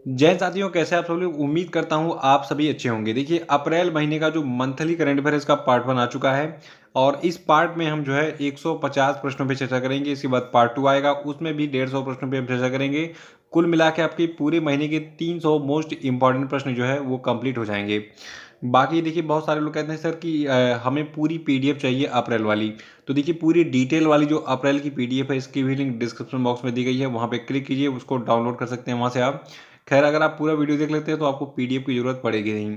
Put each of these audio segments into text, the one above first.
जय साथियों, कैसे आप सब लोग। उम्मीद करता हूँ आप सभी अच्छे होंगे। देखिए, अप्रैल महीने का जो मंथली करंट अफेयर्स का पार्ट 1 आ चुका है और इस पार्ट में हम जो है 150 प्रश्नों पे चर्चा करेंगे। इसके बाद पार्ट 2 आएगा, उसमें भी 150 प्रश्नों पे हम चर्चा करेंगे। कुल मिला के आपके पूरे महीने के 300 मोस्ट इंपॉर्टेंट प्रश्न जो है वो कंप्लीट हो जाएंगे। बाकी देखिए, बहुत सारे लोग कहते हैं सर कि हमें पूरी पीडीएफ चाहिए अप्रैल वाली। तो देखिए, पूरी डिटेल वाली जो अप्रैल की पीडीएफ है, इसकी भी लिंक डिस्क्रिप्शन बॉक्स में दी गई है, वहाँ पे क्लिक कीजिए, उसको डाउनलोड कर सकते हैं वहाँ से आप। खैर, अगर आप पूरा वीडियो देख लेते हैं तो आपको पीडीएफ की ज़रूरत पड़ेगी नहीं।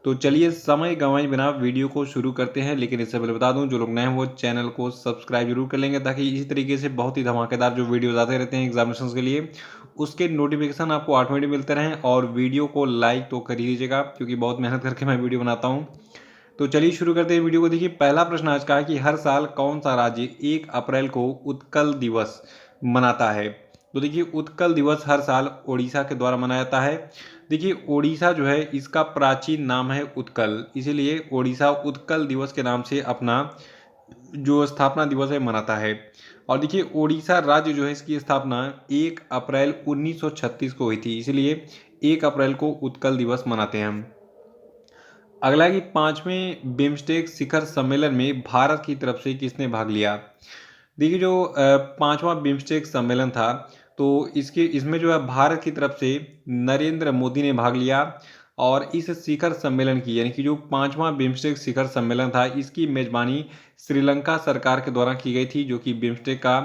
तो चलिए, समय गंवाए बिना वीडियो को शुरू करते हैं। लेकिन इससे पहले बता दूं, जो लोग नए हैं वो चैनल को सब्सक्राइब जरूर कर लेंगे, ताकि इसी तरीके से बहुत ही धमाकेदार जो वीडियोज आते रहते हैं एग्जामिनेशन के लिए, उसके नोटिफिकेशन आपको ऑटोमेटिक मिलते रहें। और वीडियो को लाइक तो कर ही लीजिएगा, क्योंकि बहुत मेहनत करके मैं वीडियो बनाता हूँ। तो चलिए शुरू करते हैं वीडियो को। देखिए, पहला प्रश्न आज का है कि हर साल कौन सा राज्य 1 अप्रैल को उत्कल दिवस मनाता है। तो देखिए, उत्कल दिवस हर साल ओडिशा के द्वारा मनाया जाता है। देखिए, ओडिशा जो है इसका प्राचीन नाम है उत्कल, इसीलिए ओडिशा उत्कल दिवस के नाम से अपना जो स्थापना दिवस है मनाता है। और देखिए, ओडिशा राज्य जो है इसकी स्थापना 1 अप्रैल 1936 को हुई थी, इसलिए 1 अप्रैल को उत्कल दिवस मनाते हैं हम। अगला है कि 5वें बिम्स्टेक शिखर सम्मेलन में भारत की तरफ से किसने भाग लिया। देखिए, जो 5वां बिम्स्टेक सम्मेलन था, तो इसमें जो है भारत की तरफ से नरेंद्र मोदी ने भाग लिया। और इस शिखर सम्मेलन की, यानी कि जो 5वां बिम्स्टेक शिखर सम्मेलन था, इसकी मेजबानी श्रीलंका सरकार के द्वारा की गई थी, जो कि बिम्स्टेक का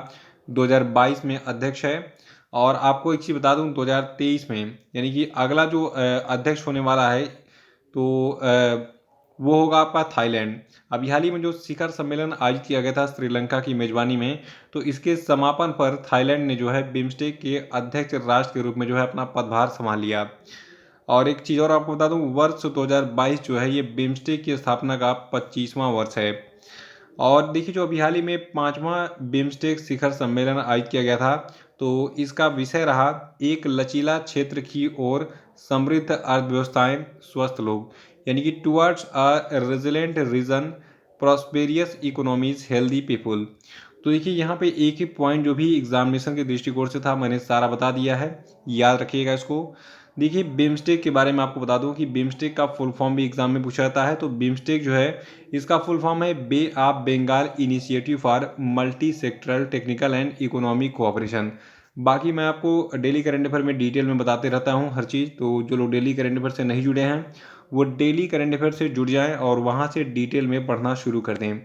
2022 में अध्यक्ष है। और आपको एक चीज़ बता दूं, 2023 में, यानी कि अगला जो अध्यक्ष होने वाला है, तो वो होगा आपका थाईलैंड। अभी हाल ही में जो शिखर सम्मेलन आयोजित किया गया था श्रीलंका की मेजबानी में, तो इसके समापन पर थाईलैंड ने जो है बिम्स्टेक के अध्यक्ष राष्ट्र के रूप में जो है अपना पदभार संभाल लिया। और एक चीज़ और आपको बता दूं, वर्ष 2022 जो है ये बिम्स्टेक की स्थापना का 25वां वर्ष है। और देखिए, जो अभी हाल ही में 5वां बिम्स्टेक शिखर सम्मेलन आयोजित किया गया था, तो इसका विषय रहा एक लचीला क्षेत्र की ओर समृद्ध अर्थव्यवस्थाएं स्वस्थ लोग, यानी कि towards a resilient region prosperous economies healthy people. तो देखिए, यहाँ पे एक ही पॉइंट जो भी एग्जामिनेशन के दृष्टिकोण से था, मैंने सारा बता दिया है, याद रखिएगा इसको। देखिए, बिम्स्टेक के बारे में आपको बता दूं कि बिम्स्टेक का फुल फॉर्म भी एग्जाम में पूछा जाता है। तो बिम्स्टेक जो है इसका फुल फॉर्म है Bay of Bengal initiative for multi sectoral technical and economic cooperation. बाकी मैं आपको डेली करंट अफेयर में डिटेल में बताते रहता हूँ हर चीज़। तो जो लोग डेली करंट अफेयर से नहीं जुड़े हैं, वो डेली करंट अफेयर से जुड़ जाएं और वहाँ से डिटेल में पढ़ना शुरू कर दें।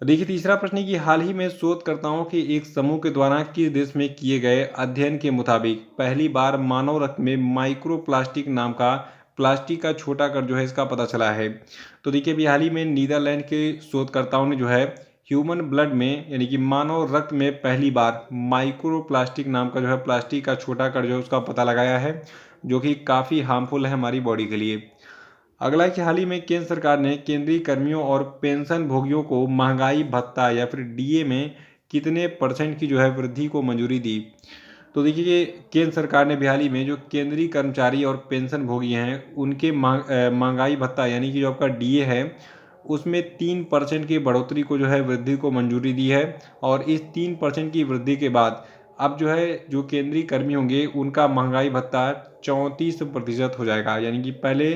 देखिए, तीसरा प्रश्न है कि हाल ही में शोधकर्ताओं के एक समूह के द्वारा किस देश में किए गए अध्ययन के मुताबिक पहली बार मानव रक्त में माइक्रो प्लास्टिक नाम का प्लास्टिक का छोटा कण जो है इसका पता चला है। तो देखिए, अभी हाल ही में नीदरलैंड के शोधकर्ताओं ने जो है ह्यूमन ब्लड में, यानी कि मानव रक्त में पहली बार माइक्रो प्लास्टिक नाम का जो है प्लास्टिक का छोटा कण जो है उसका पता लगाया है, जो कि काफ़ी हार्मफुल है हमारी बॉडी के लिए। अगला है कि हाल ही में केंद्र सरकार ने केंद्रीय कर्मियों और पेंशन भोगियों को महंगाई भत्ता या फिर डीए में कितने परसेंट की जो है वृद्धि को मंजूरी दी। तो देखिए, केंद्र सरकार ने भी हाल ही में जो केंद्रीय कर्मचारी और पेंशन भोगी हैं उनके महंगाई भत्ता, यानी कि जो आपका डीए है, उसमें 3% की बढ़ोतरी को जो है वृद्धि को मंजूरी दी है। और इस 3% की वृद्धि के बाद अब जो है जो केंद्रीय कर्मी होंगे उनका महंगाई भत्ता 34% हो जाएगा, यानी कि पहले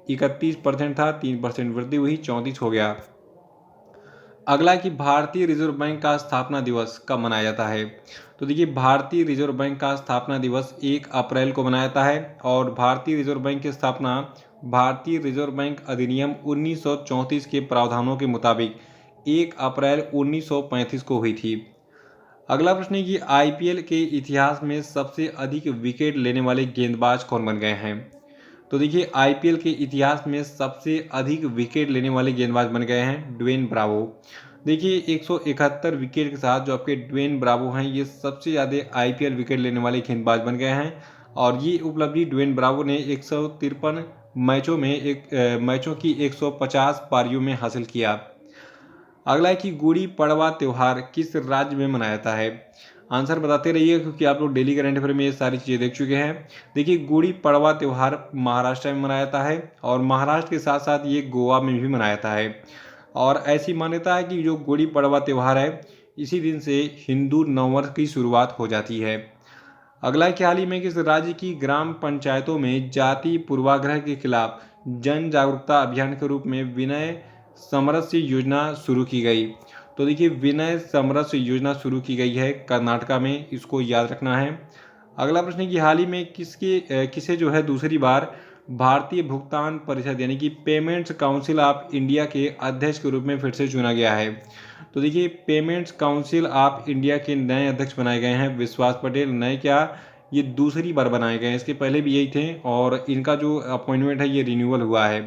31% था, 3% वृद्धि हुई, 34 हो गया। अगला कि भारतीय रिजर्व बैंक का स्थापना दिवस कब मनाया जाता है। तो देखिए, भारतीय रिजर्व बैंक का स्थापना दिवस 1 अप्रैल को मनाया जाता है। और भारतीय रिजर्व बैंक की स्थापना भारतीय रिजर्व बैंक अधिनियम 1934 के प्रावधानों के मुताबिक 1 अप्रैल 1935 को हुई थी। अगला प्रश्न है कि आईपीएल के इतिहास में सबसे अधिक विकेट लेने वाले गेंदबाज कौन बन गए हैं। तो देखिए, आईपीएल के इतिहास में सबसे अधिक विकेट लेने वाले गेंदबाज बन गए हैं ड्वेन ब्रावो। देखिए, 171 विकेट के साथ जो आपके ड्वेन ब्रावो हैं, ये सबसे ज़्यादा आईपीएल विकेट लेने वाले गेंदबाज बन गए हैं। और ये उपलब्धि ड्वेन ब्रावो ने 153 मैचों की 150 पारियों में हासिल किया। अगला है कि गुड़ी पड़वा त्यौहार किस राज्य में मनाया जाता है। आंसर बताते रहिए, क्योंकि आप लोग डेली करंट अफेयर में ये सारी चीज़ें देख चुके हैं। देखिए, गुड़ी पड़वा त्यौहार महाराष्ट्र में मनाया जाता है, और महाराष्ट्र के साथ साथ ये गोवा में भी मनाया जाता है। और ऐसी मान्यता है कि जो गुड़ी पड़वा त्यौहार है, इसी दिन से हिंदू नववर्ष की शुरुआत हो जाती है। अगला है कि हाल ही में किस राज्य की ग्राम पंचायतों में जाति पूर्वाग्रह के खिलाफ जन जागरूकता अभियान के रूप में विनय समरस्य योजना शुरू की गई? तो देखिए, विनय समरस्य योजना शुरू की गई है कर्नाटका में, इसको याद रखना है। अगला प्रश्न है कि हाल ही में किसे जो है दूसरी बार भारतीय भुगतान परिषद यानी कि पेमेंट्स काउंसिल ऑफ इंडिया के अध्यक्ष के रूप में फिर से चुना गया है? तो देखिए, पेमेंट्स काउंसिल ऑफ इंडिया के नए अध्यक्ष बनाए गए हैं विश्वास पटेल। नए क्या, ये दूसरी बार बनाए गए हैं, इसके पहले भी यही थे और इनका जो अपॉइंटमेंट है ये रिन्यूअल हुआ है।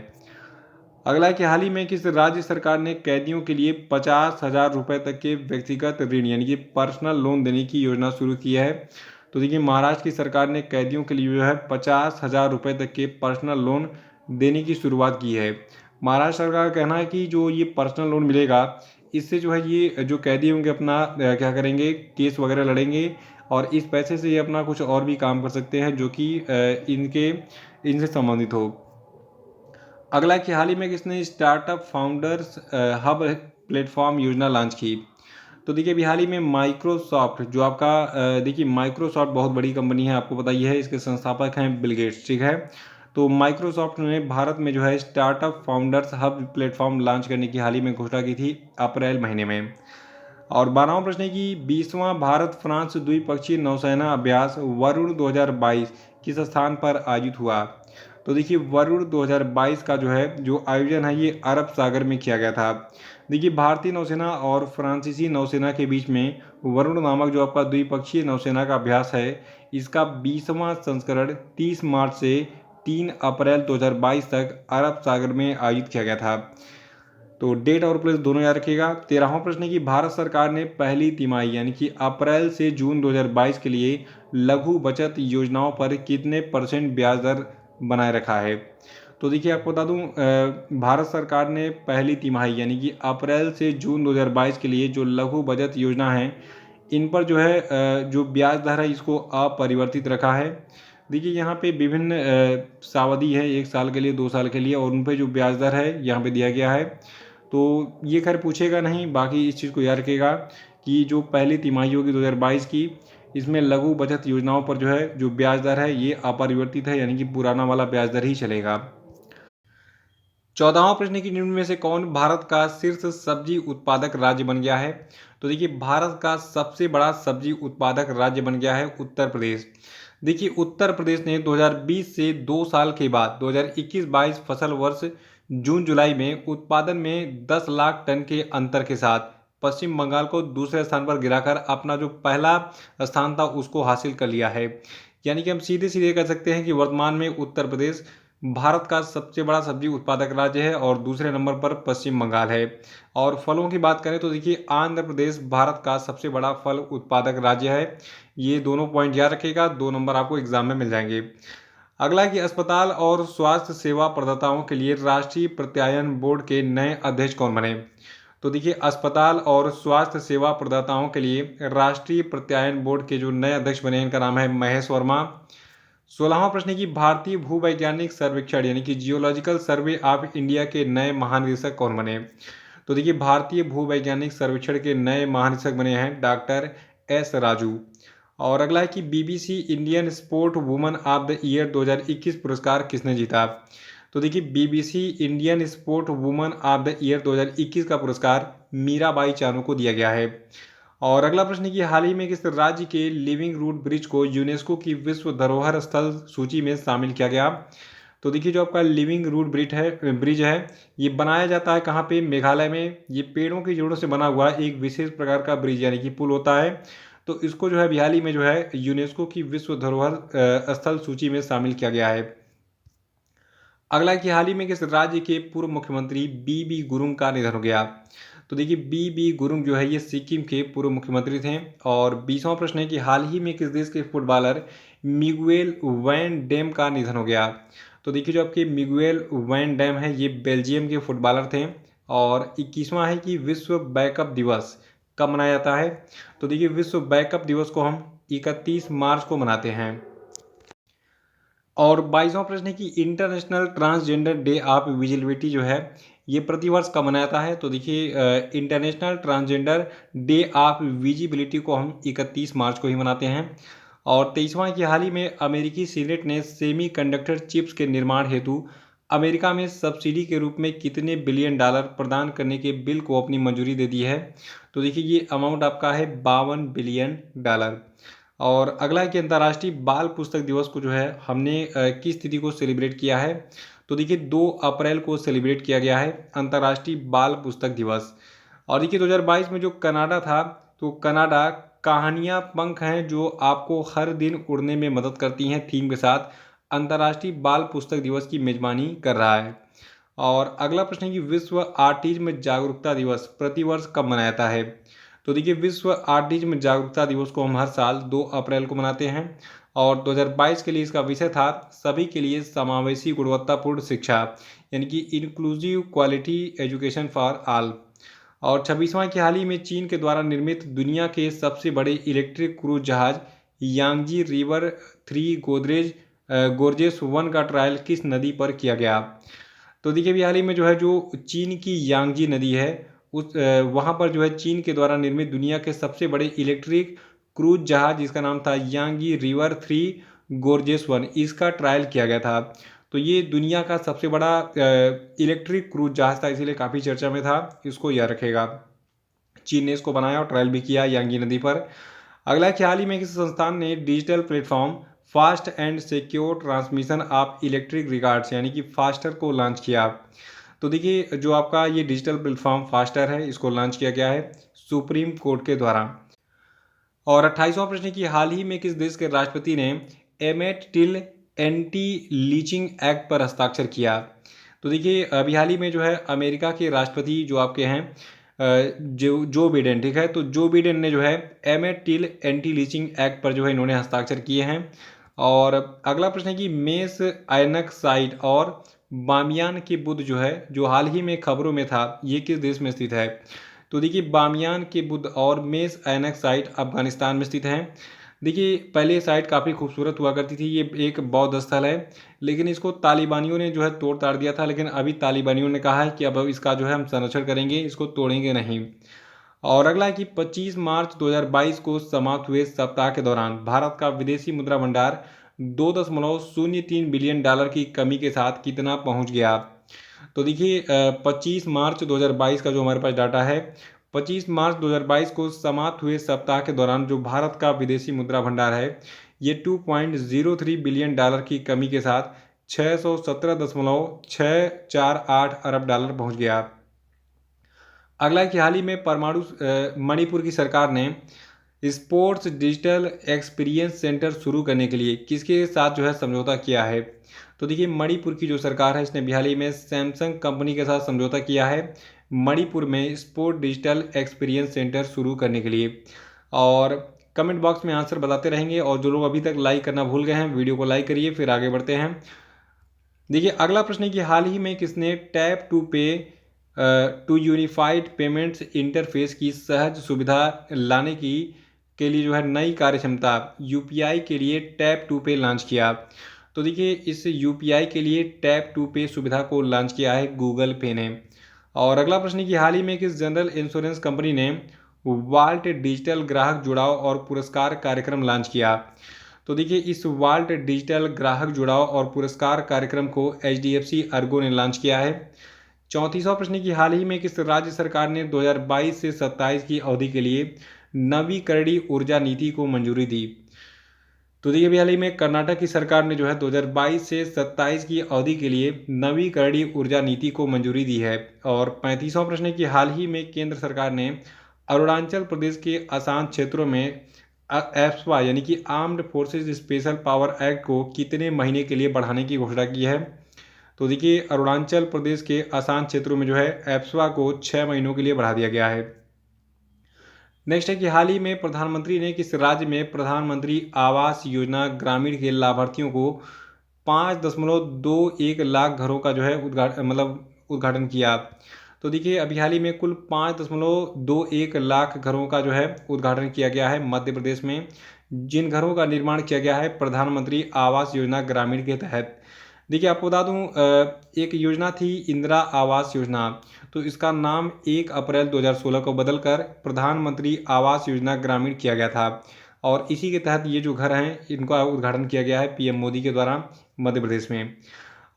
अगला है कि हाल ही में किस राज्य सरकार ने कैदियों के लिए 50,000 रुपये तक के व्यक्तिगत ऋण यानी कि पर्सनल लोन देने की योजना शुरू की है? तो देखिए, महाराष्ट्र की सरकार ने कैदियों के लिए जो है 50,000 रुपये तक के पर्सनल लोन देने की शुरुआत की है। महाराष्ट्र सरकार का कहना है कि जो ये पर्सनल लोन मिलेगा, इससे जो है ये जो कैदी होंगे अपना क्या करेंगे, केस वगैरह लड़ेंगे और इस पैसे से ये अपना कुछ और भी काम कर सकते हैं जो कि इनसे संबंधित हो। अगला कि हाल ही में किसने स्टार्टअप फाउंडर्स हब प्लेटफॉर्म योजना लॉन्च की? तो देखिए, अभी हाल ही में माइक्रोसॉफ्ट जो आपका देखिए, माइक्रोसॉफ्ट बहुत बड़ी कंपनी है, आपको पता ही है, इसके संस्थापक हैं बिल गेट्स, ठीक है। तो माइक्रोसॉफ्ट ने भारत में जो है startup founders hub platform launch करने की हाल ही में घोषणा की थी अप्रैल महीने में। और 12वां प्रश्न है कि 20वां भारत फ्रांस द्विपक्षीय नौसेना अभ्यास वरुण 2022 किस स्थान पर आयोजित हुआ? तो देखिए, वरुण 2022 का जो आयोजन है ये अरब सागर में किया गया था। देखिए, भारतीय नौसेना और फ्रांसीसी नौसेना के बीच में वरुण नामक जो आपका द्विपक्षीय नौसेना का अभ्यास है, इसका 20वां संस्करण 30 मार्च से 3 अप्रैल 2022 तक अरब सागर में आयोजित किया गया था। तो डेट और प्लेस दोनों याद रखिएगा। 13वां प्रश्न है कि भारत सरकार ने पहली तिमाही यानी कि अप्रैल से जून 2022 के लिए लघु बचत योजनाओं पर कितने % ब्याज दर बनाए रखा है? तो देखिए, आपको बता दूं, भारत सरकार ने पहली तिमाही यानी कि अप्रैल से जून 2022 के लिए जो लघु बचत योजना है, इन पर जो है जो ब्याज दर है इसको अपरिवर्तित रखा है। देखिए, यहाँ पे विभिन्न सावधि है, 1 साल के लिए, 2 साल के लिए, और उन पे जो ब्याज दर है यहाँ पे दिया गया है। तो ये खैर पूछेगा नहीं, बाकी इस चीज़ को याद रखिएगा कि जो पहली तिमाही होगी 2022 की, इसमें लघु बचत योजनाओं पर जो है जो ब्याज दर है ये अपरिवर्तित है, यानी कि पुराना वाला ब्याज दर ही चलेगा। 14वां प्रश्न की निम्न में से कौन भारत का शीर्ष सब्जी उत्पादक राज्य बन गया है? तो देखिए, भारत का सबसे बड़ा सब्जी उत्पादक राज्य बन गया है उत्तर प्रदेश। देखिए, उत्तर प्रदेश ने 2020 से 2 साल के बाद 2021-22 फसल वर्ष जून जुलाई में उत्पादन में 10 लाख टन के अंतर के साथ पश्चिम बंगाल को दूसरे स्थान पर गिराकर अपना जो पहला स्थान था उसको हासिल कर लिया है। यानी कि हम सीधे सीधे कह सकते हैं कि वर्तमान में उत्तर प्रदेश भारत का सबसे बड़ा सब्जी उत्पादक राज्य है और दूसरे नंबर पर पश्चिम बंगाल है। और फलों की बात करें तो देखिए, आंध्र प्रदेश भारत का सबसे बड़ा फल उत्पादक राज्य है। ये दोनों पॉइंट याद रखिएगा, 2 नंबर आपको एग्जाम में मिल जाएंगे। अगला है कि अस्पताल और स्वास्थ्य सेवा प्रदाताओं के लिए राष्ट्रीय प्रत्यायन बोर्ड के नए अध्यक्ष कौन बने? तो देखिए, अस्पताल और स्वास्थ्य सेवा प्रदाताओं के लिए राष्ट्रीय प्रत्यायन बोर्ड के जो नए अध्यक्ष बने इनका नाम है महेश वर्मा। 16वां प्रश्न है कि भारतीय भूवैज्ञानिक सर्वेक्षण यानी कि जियोलॉजिकल सर्वे ऑफ इंडिया के नए महानिदेशक कौन बने? तो देखिए, भारतीय भूवैज्ञानिक सर्वेक्षण के नए महानिदेशक बने हैं डॉक्टर एस राजू। और अगला है कि BBC Indian sport woman of the year 2021 पुरस्कार किसने जीता? तो देखिए, BBC Indian sport woman of the year 2021 का पुरस्कार मीराबाई चानू को दिया गया है। और अगला प्रश्न है कि हाल ही में किस राज्य के लिविंग रूट ब्रिज को यूनेस्को की विश्व धरोहर स्थल सूची में शामिल किया गया? तो देखिए, जो आपका लिविंग रूट ब्रिज है, ये बनाया जाता है कहाँ पे? मेघालय में। ये पेड़ों की जड़ों से बना हुआ एक विशेष प्रकार का ब्रिज यानी कि पुल होता है। तो इसको जो है हाल ही में जो है यूनेस्को की विश्व धरोहर स्थल सूची में शामिल किया गया है। अगला कि हाल ही में किस राज्य के पूर्व मुख्यमंत्री बी गुरुंग का निधन हो गया? तो देखिए, बी गुरुंग जो है ये सिक्किम के पूर्व मुख्यमंत्री थे। और 20वां प्रश्न है कि हाल ही में किस देश के फुटबॉलर मिगुएल वैन डेम का निधन हो गया? तो देखिए, जो आपके मिगुएल वैन डेम है ये बेल्जियम के फुटबॉलर थे। और 21वां है कि विश्व बैकअप दिवस कब मनाया जाता है? तो देखिए, विश्व बैकअप दिवस को हम 31 मार्च को मनाते हैं। और 22वां प्रश्न है कि international transgender day of visibility जो है ये प्रतिवर्ष कब मनाया जाता है? तो देखिए, international transgender day of visibility को हम 31 मार्च को ही मनाते हैं। और 23वां कि हाल ही में अमेरिकी सीनेट ने सेमीकंडक्टर चिप्स के निर्माण हेतु अमेरिका में सब्सिडी के रूप में कितने बिलियन डॉलर प्रदान करने के बिल को अपनी मंजूरी दे दी है। तो देखिए ये अमाउंट आपका है 52 बिलियन डॉलर। और अगला है कि अंतर्राष्ट्रीय बाल पुस्तक दिवस को जो है हमने किस तिथि को सेलिब्रेट किया है। तो देखिए 2 अप्रैल को सेलिब्रेट किया गया है अंतर्राष्ट्रीय बाल पुस्तक दिवस। और देखिए 2022 में जो कनाडा था, तो कनाडा कहानियाँ पंख हैं जो आपको हर दिन उड़ने में मदद करती हैं थीम के साथ अंतर्राष्ट्रीय बाल पुस्तक दिवस की मेजबानी कर रहा है। और अगला प्रश्न है कि विश्व ऑटिज्म जागरूकता दिवस प्रतिवर्ष कब मनाया जाता है। तो देखिए विश्व ऑटिज्म जागरूकता दिवस को हम हर साल 2 अप्रैल को मनाते हैं और 2022 के लिए इसका विषय था सभी के लिए समावेशी गुणवत्तापूर्ण शिक्षा, यानी कि inclusive quality education for all. और 26वां कि हाल ही में चीन के द्वारा निर्मित दुनिया के सबसे बड़े इलेक्ट्रिक क्रूज जहाज यांगजी रिवर 3 गोर्जेस 1 का ट्रायल किस नदी पर किया गया। तो देखिए अभी हाल ही में जो है जो चीन की यांगजी नदी है उस वहाँ पर जो है चीन के द्वारा निर्मित दुनिया के सबसे बड़े इलेक्ट्रिक क्रूज जहाज जिसका नाम था यांगी रिवर 3 गोर्जेस 1, इसका ट्रायल किया गया था। तो ये दुनिया का सबसे बड़ा इलेक्ट्रिक क्रूज जहाज था, इसीलिए काफ़ी चर्चा में था, इसको याद रखेगा। चीन ने इसको बनाया और ट्रायल भी किया यांगी नदी पर। अगला कि हाल ही में किसी संस्थान ने digital platform fast and secure transmission of electric records यानी कि फास्टर को लॉन्च किया। तो देखिए जो आपका ये डिजिटल प्लेटफॉर्म फास्टर है इसको लॉन्च किया गया है सुप्रीम कोर्ट के द्वारा। और 28वां प्रश्न की हाल ही में किस देश के राष्ट्रपति ने एमेट टिल एंटी लीचिंग एक्ट पर हस्ताक्षर किया। तो देखिए अभी हाल ही में जो है अमेरिका के राष्ट्रपति जो आपके हैं जो बिडेन, ठीक है, तो जो बिडेन ने जो है एमेट टिल एंटी लीचिंग एक्ट पर जो है इन्होंने हस्ताक्षर किए हैं। और अगला प्रश्न है कि मेस आयनक्साइड और बामियान के बुद्ध जो है जो हाल ही में खबरों में था ये किस देश में स्थित है। तो देखिए बामियान के बुद्ध और मेस ऐनक साइट अफगानिस्तान में स्थित हैं। देखिए पहले ये साइट काफ़ी खूबसूरत हुआ करती थी, ये एक बौद्ध स्थल है, लेकिन इसको तालिबानियों ने जो है तोड़ ताड़ दिया था। लेकिन अभी तालिबानियों ने कहा है कि अब इसका जो है हम संरक्षण करेंगे, इसको तोड़ेंगे नहीं। और अगला है कि 25 मार्च 2022 को समाप्त हुए सप्ताह के दौरान भारत का विदेशी मुद्रा भंडार 2.03 बिलियन डॉलर की कमी के साथ कितना पहुंच गया। तो देखिए 25 मार्च 2022 का जो हमारे पास डाटा है, 25 मार्च 2022 को समाप्त हुए सप्ताह के दौरान जो भारत का विदेशी मुद्रा भंडार है ये 2.03 बिलियन डॉलर की कमी के साथ 617.648 अरब डॉलर पहुंच गया। अगला कि हाल ही में मणिपुर की सरकार ने स्पोर्ट्स डिजिटल एक्सपीरियंस सेंटर शुरू करने के लिए किसके साथ जो है समझौता किया है। तो देखिए मणिपुर की जो सरकार है इसने हाल ही में सैमसंग कंपनी के साथ समझौता किया है मणिपुर में स्पोर्ट डिजिटल एक्सपीरियंस सेंटर शुरू करने के लिए। और कमेंट बॉक्स में आंसर बताते रहेंगे और जो लोग अभी तक लाइक करना भूल गए हैं वीडियो को लाइक करिए, फिर आगे बढ़ते हैं। देखिए अगला प्रश्न है कि हाल ही में किसने टैप टू पे टू यूनिफाइड पेमेंट्स इंटरफेस की सहज सुविधा लाने की के लिए जो है नई कार्यक्षमता यूपीआई के लिए टैप टू पे लॉन्च किया। तो देखिए इस यूपीआई के लिए टैप टू पे सुविधा को लॉन्च किया है गूगल पे ने। और अगला प्रश्न है कि हाल ही में किस जनरल इंश्योरेंस कंपनी ने वाल्ट डिजिटल ग्राहक जुड़ाव और पुरस्कार कार्यक्रम लॉन्च किया। तो देखिए इस वाल्ट डिजिटल ग्राहक जुड़ाव और पुरस्कार कार्यक्रम को एचडीएफसी अर्गो ने लॉन्च किया है। 34वां प्रश्न की हाल ही में किस राज्य सरकार ने 2022 से 27 की अवधि के लिए नवीकरणीय ऊर्जा नीति को मंजूरी दी। तो देखिए हाल ही में कर्नाटक की सरकार ने जो है 2022 से 27 की अवधि के लिए नवीकरणीय ऊर्जा नीति को मंजूरी दी है। और 35वां प्रश्न की हाल ही में केंद्र सरकार ने अरुणाचल प्रदेश के आसान क्षेत्रों में एफ्सपा यानी कि armed forces special power act को कितने महीने के लिए बढ़ाने की घोषणा की है। तो देखिए अरुणाचल प्रदेश के आसान क्षेत्रों में जो है एफ्सपा को 6 महीनों के लिए बढ़ा दिया गया है। नेक्स्ट है कि हाल ही में प्रधानमंत्री ने किस राज्य में प्रधानमंत्री आवास योजना ग्रामीण के लाभार्थियों को 5.21 लाख घरों का जो है उद्घाटन किया। तो देखिए अभी हाल ही में कुल 5.21 लाख घरों का जो है उद्घाटन किया गया है मध्य प्रदेश में, जिन घरों का निर्माण किया गया है प्रधानमंत्री आवास योजना ग्रामीण के तहत। देखिए आपको बता दूं एक योजना थी इंदिरा आवास योजना, तो इसका नाम 1 अप्रैल 2016 को बदलकर प्रधानमंत्री आवास योजना ग्रामीण किया गया था। और इसी के तहत ये जो घर हैं इनका उद्घाटन किया गया है पीएम मोदी के द्वारा मध्य प्रदेश में।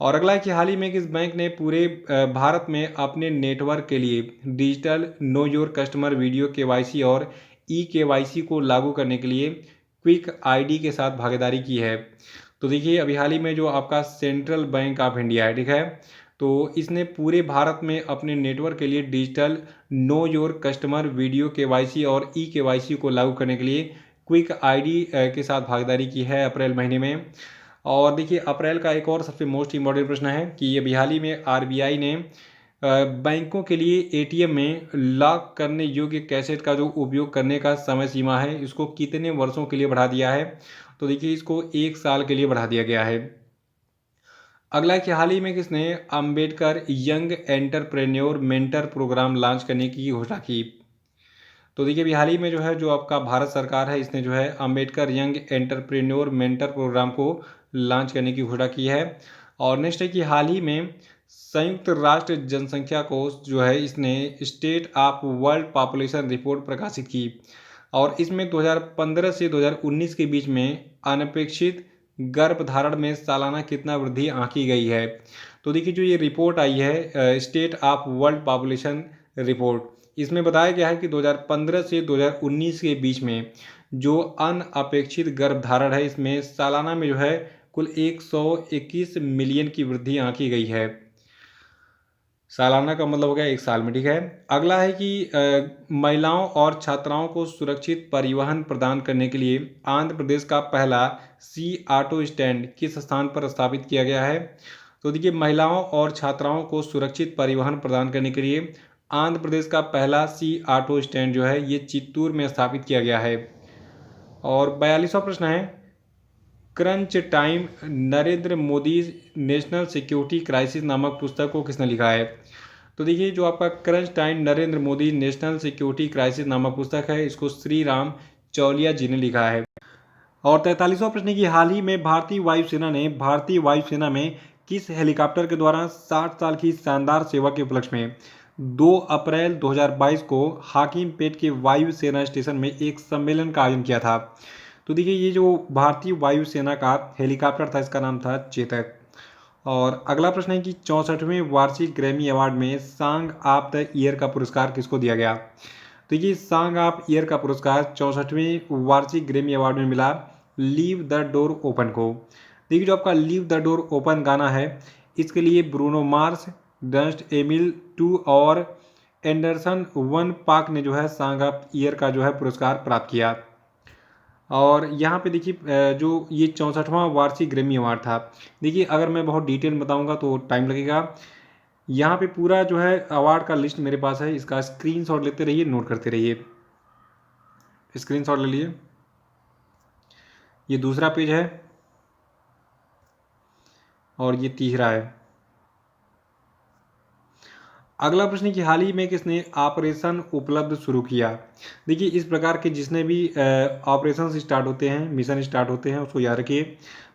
और अगला है कि हाल ही में किस बैंक ने पूरे भारत में अपने नेटवर्क के लिए digital know your customer video KYC और ई केवाईसी को लागू करने के लिए क्विक आईडी के साथ भागीदारी की है। तो देखिए अभी हाल ही में जो आपका सेंट्रल बैंक ऑफ इंडिया है, ठीक है, तो इसने पूरे भारत में अपने नेटवर्क के लिए digital know your customer video KYC और ई केवाईसी को लागू करने के लिए क्विक आईडी के साथ भागीदारी की है अप्रैल महीने में। और देखिए अप्रैल का एक और सबसे मोस्ट इम्पॉर्टेंट प्रश्न है कि अभी हाल ही में आरबीआई ने बैंकों के लिए एटीएम में लॉक करने योग्य कैसेट का जो उपयोग करने का समय सीमा है इसको कितने वर्षों के लिए बढ़ा दिया है। तो देखिए इसको 1 साल के लिए बढ़ा दिया गया है। अगला कि हाल ही में किसने Ambedkar young entrepreneur mentor program launch करने की घोषणा की। तो देखिए अभी हाल ही में जो है जो आपका भारत सरकार है इसने जो है Ambedkar young entrepreneur mentor program को लॉन्च करने की घोषणा की है। और नेक्स्ट है कि हाल ही में संयुक्त राष्ट्र जनसंख्या कोष जो है इसने state of world population report प्रकाशित की और इसमें 2015 से 2019 के बीच में अनपेक्षित गर्भधारण में सालाना कितना वृद्धि आंकी गई है। तो देखिए जो ये रिपोर्ट आई है state of world population report, इसमें बताया गया है कि 2015 से 2019 के बीच में जो अनअपेक्षित गर्भधारण है इसमें सालाना में जो है कुल 121 मिलियन की वृद्धि आंकी गई है। सालाना का मतलब हो गया 1 साल में, ठीक है। अगला है कि महिलाओं और छात्राओं को सुरक्षित परिवहन प्रदान करने के लिए आंध्र प्रदेश का पहला सी ऑटो स्टैंड किस स्थान पर स्थापित किया गया है। तो देखिए महिलाओं और छात्राओं को सुरक्षित परिवहन प्रदान करने के लिए आंध्र प्रदेश का पहला सी ऑटो स्टैंड जो है ये चित्तूर में स्थापित किया गया है। और 42वां प्रश्न है crunch time Narendra Modi national security crisis नामक पुस्तक को किसने लिखा है। तो देखिए जो आपका crunch time Narendra Modi national security crisis नामक पुस्तक है इसको श्री राम चौलिया जी ने लिखा है। और 43वां प्रश्न की हाल ही में भारतीय वायुसेना में किस हेलीकॉप्टर के द्वारा 60 साल की शानदार सेवा के उपलक्ष्य में 2 अप्रैल 2022 को हाकिमपेट के वायु सेना स्टेशन में एक सम्मेलन का आयोजन किया था। तो देखिए ये जो भारतीय वायुसेना का हेलीकॉप्टर था इसका नाम था चेतक। और अगला प्रश्न है कि 64वें वार्षिक ग्रैमी अवार्ड में सॉन्ग ऑफ द ईयर का पुरस्कार किसको दिया गया। तो ये सॉन्ग ऑफ ईयर का पुरस्कार 64वें वार्षिक ग्रैमी अवार्ड में मिला लीव द डोर ओपन को। देखिए जो आपका लीव द डोर ओपन गाना है इसके लिए Bruno Mars, Dernst Emile two और एंडरसन वन पाक ने जो है सॉन्ग ऑफ ईयर का जो है पुरस्कार प्राप्त किया। और यहाँ पे देखिए जो ये 64वां वार्षिक ग्रैमी अवार्ड था, देखिए अगर मैं बहुत डिटेल में बताऊंगा तो टाइम लगेगा। यहाँ पे पूरा जो है अवार्ड का लिस्ट मेरे पास है, इसका स्क्रीनशॉट लेते रहिए, नोट करते रहिए। स्क्रीनशॉट ले लिए, ये दूसरा पेज है और ये तीसरा है। अगला प्रश्न कि हाल ही में किसने ऑपरेशन उपलब्ध शुरू किया। देखिए इस प्रकार के जिसने भी ऑपरेशन स्टार्ट होते हैं, मिशन स्टार्ट होते हैं, उसको याद रखिए।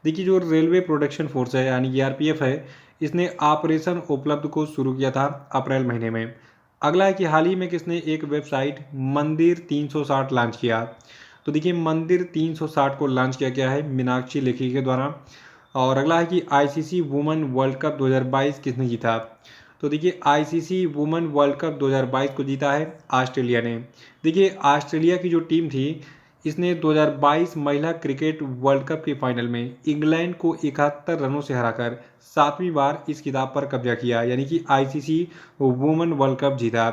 देखिए जो रेलवे प्रोटेक्शन फोर्स है यानी आरपीएफ है, इसने ऑपरेशन उपलब्ध को शुरू किया था अप्रैल महीने में। अगला है कि हाल ही में किसने एक वेबसाइट मंदिर 360 लॉन्च किया। तो देखिए मंदिर 360 को लॉन्च किया गया है मीनाक्षी लेखी के द्वारा। और अगला है कि आईसीसी वुमेन वर्ल्ड कप 2022 किसने जीता। तो देखिए आईसीसी वुमेन वर्ल्ड कप 2022 को जीता है ऑस्ट्रेलिया ने। देखिए ऑस्ट्रेलिया की जो टीम थी इसने 2022 महिला क्रिकेट वर्ल्ड कप के फाइनल में इंग्लैंड को 71 रनों से हराकर 7वीं बार इस खिताब पर कब्जा किया, यानी कि आईसीसी वुमेन वर्ल्ड कप जीता।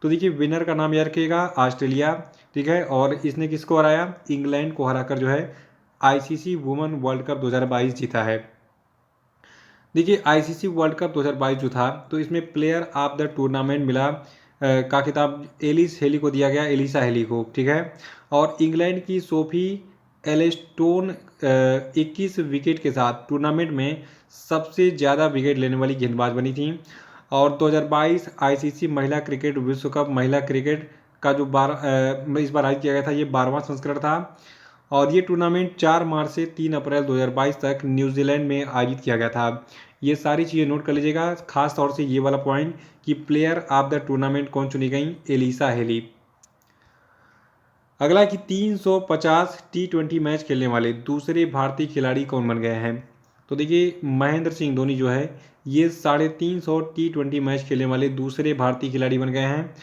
तो देखिए विनर का नाम याद रखिएगा ऑस्ट्रेलिया, ठीक है। और इसने किसको हराया, इंग्लैंड को हराकर जो है आईसीसी वुमेन वर्ल्ड कप 2022 जीता है। देखिए आईसीसी वर्ल्ड कप 2022 जो था तो इसमें प्लेयर ऑफ द टूर्नामेंट मिला का खिताब एलिस हेली को दिया गया, एलिसा हेली को, ठीक है। और इंग्लैंड की सोफी एलेस्टोन 21 विकेट के साथ टूर्नामेंट में सबसे ज़्यादा विकेट लेने वाली गेंदबाज बनी थी। और 2022 आईसीसी महिला क्रिकेट विश्व कप महिला क्रिकेट का जो इस बार आयोजित किया गया था ये 12वां संस्करण था। और ये टूर्नामेंट 4 मार्च से 3 अप्रैल 2022 तक न्यूजीलैंड में आयोजित किया गया था। ये सारी चीज़ें नोट कर लीजिएगा, खास तौर से ये वाला पॉइंट कि प्लेयर ऑफ द टूर्नामेंट कौन चुनी गई, एलिसा हेली। अगला कि 350 T20 मैच खेलने वाले दूसरे भारतीय खिलाड़ी कौन बन गए हैं? तो देखिए महेंद्र सिंह धोनी जो है ये 350 T20 मैच खेलने वाले दूसरे भारतीय खिलाड़ी बन गए हैं।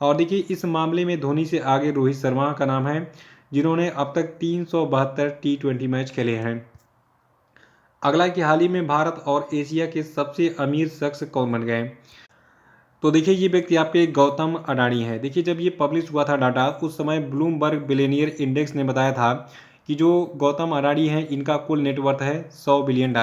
और देखिए इस मामले में धोनी से आगे रोहित शर्मा का नाम है, जिन्होंने अब तक 372 T20 मैच खेले हैं। अगला कि हाल ही में भारत और एशिया के सबसे अमीर शख्स कौन बन गए? तो देखिए ये व्यक्ति आपके गौतम अडानी है। देखिए जब ये पब्लिश हुआ था डाटा, उस समय ब्लूमबर्ग बिलियनियर इंडेक्स ने बताया था कि जो गौतम अडानी हैं इनका कुल नेटवर्थ है $100 बिलियन।